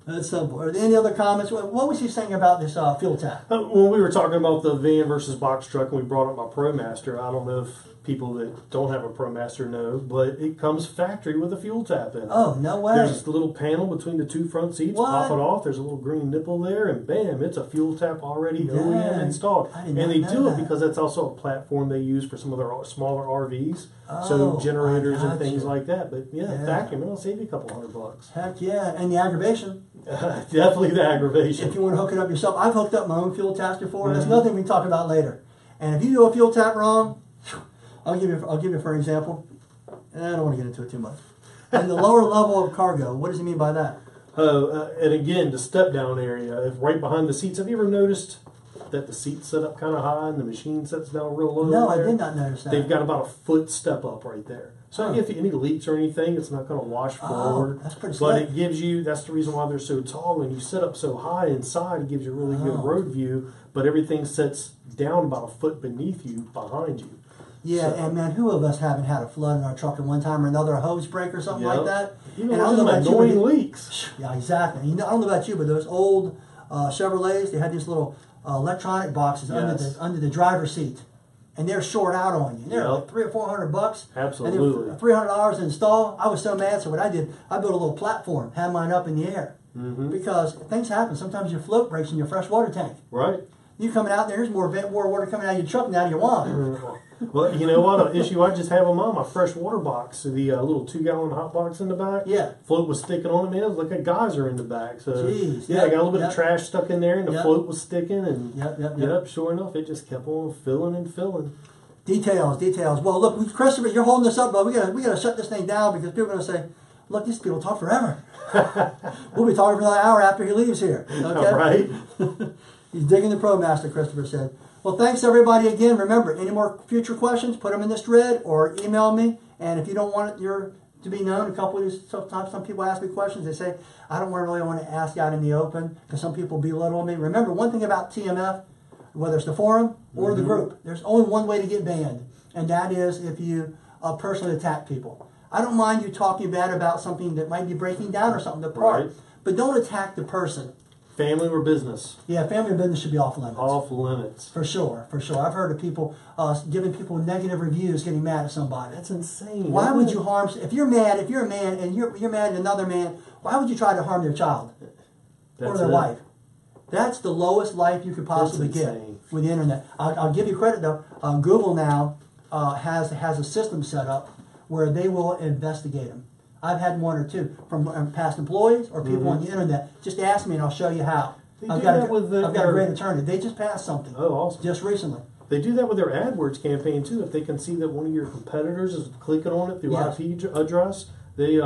That's simple. Are there any other comments? What was he saying about this fuel tap? When we were talking about the van versus box truck and we brought up my ProMaster, I don't know if people that don't have a ProMaster know, but it comes factory with a fuel tap in it. Oh, no way. There's this little panel between the two front seats. What? Pop it off. There's a little green nipple there, and bam, it's a fuel tap already OEM installed. And they do it because that's also a platform they use for some of their smaller RVs, so generators and things like that. But yeah, vacuum, it'll save you a couple $100. Heck yeah, and the aggravation. Definitely the aggravation. If you want to hook it up yourself, I've hooked up my own fuel taps before. That's nothing we can talk about later. And if you do a fuel tap wrong, I'll give you for example. And I don't want to get into it too much. And the lower level of cargo, what does he mean by that? And again, the step down area, if right behind the seats. Have you ever noticed that the seats set up kind of high and the machine sets down real low? No, I did not notice that. They've got about a foot step up right there. So if any leaks or anything, it's not going to wash forward. That's pretty slick. But it gives you, that's the reason why they're so tall. When you set up so high inside, it gives you a really good road view, but everything sets down about a foot beneath you, behind you. Yeah, and man, who of us haven't had a flood in our truck at one time or another, a hose break or something like that? Even and I don't know about annoying leaks. Yeah, exactly. I don't know about you, but those old Chevrolets, they had these little electronic boxes under the driver's seat, and they're short out on you. They're like $300 or $400. Absolutely. And $300 to install. I was so mad. So what I did, I built a little platform, had mine up in the air, because things happen. Sometimes your float breaks in your fresh water tank. Right. You coming out there, there's more water coming out of your truck than out of your wand. Well, you know what? An issue I just have on mine, my fresh water box, the little 2-gallon hot box in the back. Yeah. Float was sticking on it, man. It was like a geyser in the back. So, jeez. Yeah, I got a little bit of trash stuck in there, and the float was sticking. And Yep. Sure enough, it just kept on filling and filling. Details. Well, look, Christopher, you're holding this up, but we gotta shut this thing down because people are gonna say, look, these people talk forever. We'll be talking for another hour after he leaves here. Okay. Right. He's digging the ProMaster, Christopher said. Well, thanks everybody again. Remember, any more future questions, put them in this thread or email me. And if you don't want it to be known, sometimes some people ask me questions. They say, I don't really want to ask out in the open because some people belittle me. Remember, one thing about TMF, whether it's the forum or the group, there's only one way to get banned, and that is if you personally attack people. I don't mind you talking bad about something that might be breaking down or something, the part, but don't attack the person. Family or business? Yeah, family or business should be off limits. Off limits. For sure. I've heard of people giving people negative reviews, getting mad at somebody. That's insane. Why would you harm? If you're a man and you're mad at another man, why would you try to harm their child or their wife? That's the lowest life you could possibly get with the internet. I'll give you credit though. Google now has a system set up where they will investigate them. I've had one or two from past employees or people on the internet. Just ask me and I'll show you how. I've got a great attorney. They just passed something. Oh, awesome. Just recently. They do that with their AdWords campaign too. If they can see that one of your competitors is clicking on it through IP address, they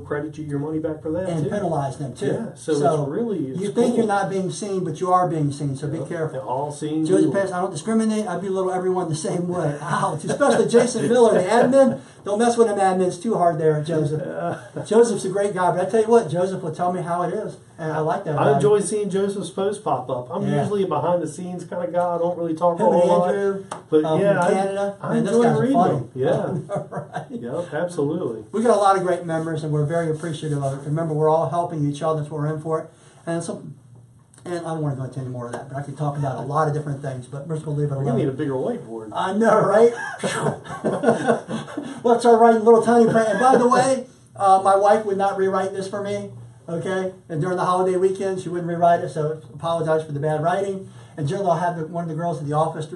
credit you your money back for that and penalize them too. Yeah, so it's really you think you're not being seen, but you are being seen. So be careful. They're all seen. Joseph Pass, I don't discriminate. I belittle everyone the same way. Ouch! Especially Jason Miller, the admin. Don't mess with them admins too hard there, Joseph. Joseph's a great guy, but I tell you what, Joseph will tell me how it is, and I like that. I enjoy seeing Joseph's posts pop up. I'm usually a behind the scenes kind of guy. I don't really talk a whole lot. But Canada. I enjoy reading them. Yeah. Right. Yep, absolutely. We got a lot of great members, and we're very appreciative of it. Remember, we're all helping each other. That's what we're in for. And I don't want to go into any more of that, but I could talk about a lot of different things, but we're just going to leave it alone. We need a bigger whiteboard. I know, right? Let's start writing little tiny print. And by the way, my wife would not rewrite this for me, okay? And during the holiday weekend, she wouldn't rewrite it, so apologize for the bad writing. And generally, I'll have one of the girls at the office,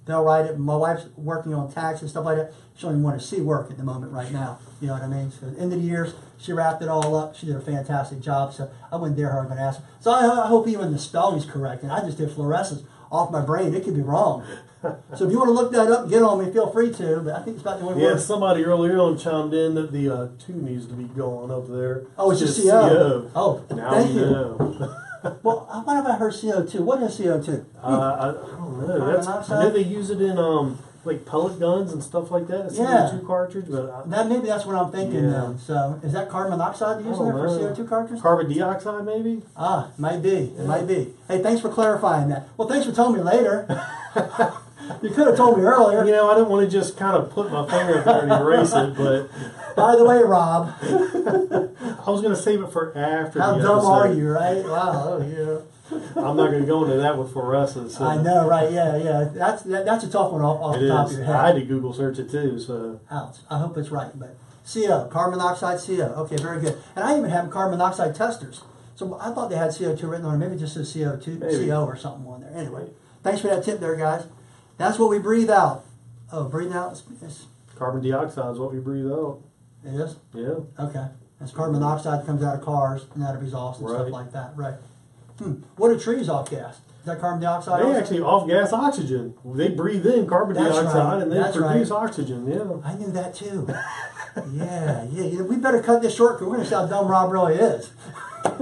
they'll write it. My wife's working on tax and stuff like that. She don't even want to see work at the moment right now. You know what I mean? So at the end of the year, she wrapped it all up. She did a fantastic job. So I wouldn't dare her. I'm going to ask her. So I hope even the spelling's correct. And I just did fluorescence off my brain. It could be wrong. So if you want to look that up and get on me, feel free to. But I think it's about the only word. Somebody earlier on chimed in that the 2 needs to be going up there. Oh, it's just CO. Oh, now thank you you. know. Well, what have I heard CO2? What is CO2? I don't know. I know they use it in like pellet guns and stuff like that. A CO2 cartridge, but maybe that's what I'm thinking now. So is that carbon monoxide using there for CO2 cartridge? Carbon dioxide, maybe. Might be. It might be. Hey, thanks for clarifying that. Well, thanks for telling me later. You could have told me earlier. You know, I didn't want to just kind of put my finger up there and erase it, but. By the way, Rob. I was going to save it for after. How the dumb episode. are you, right? Wow. Yeah. I'm not going to go into that with fluorescence. So. I know, right? Yeah. That's a tough one off the top of your head. I had to Google search it too. So. Ouch. I hope it's right, but CO, carbon monoxide, CO. Okay, very good. And I even have carbon monoxide testers. So I thought they had CO2 written on it. Maybe it just says CO2, maybe. CO or something on there. Anyway, thanks for that tip there, guys. That's what we breathe out. Oh, breathing out is Carbon dioxide is what we breathe out. It is? Yeah. Okay. That's carbon monoxide comes out of cars and out of exhaust and right. stuff like that. Right. What are trees off gas? Is that carbon dioxide? They also? actually off gas oxygen. They breathe in carbon dioxide and they produce oxygen. Yeah. I knew that too. yeah. You know, we better cut this short because we're going to see how dumb Rob really is. I'm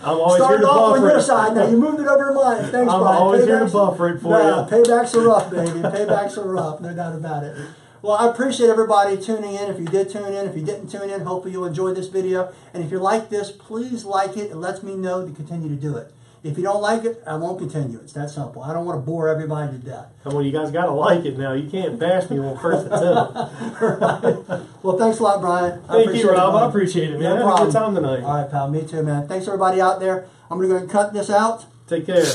always here to off on buffer your it. side. Now you moved it over to mine. Thanks, I'm Brian. always here to buffer it for you. Paybacks are rough, baby. Paybacks are rough. No doubt about it. Well, I appreciate everybody tuning in. If you did tune in, if you didn't tune in, hopefully you'll enjoy this video. And if you like this, please like it. It lets me know to continue to do it. If you don't like it, I won't continue. It's that simple. I don't want to bore everybody to death. Come on, you guys got to like it now. You can't bash me on first attempt. Right. Well, thanks a lot, Brian. Thank you, Rob. I appreciate it, man. No Have a good time tonight. All right, pal. Me too, man. Thanks, everybody out there. I'm going to go ahead and cut this out. Take care.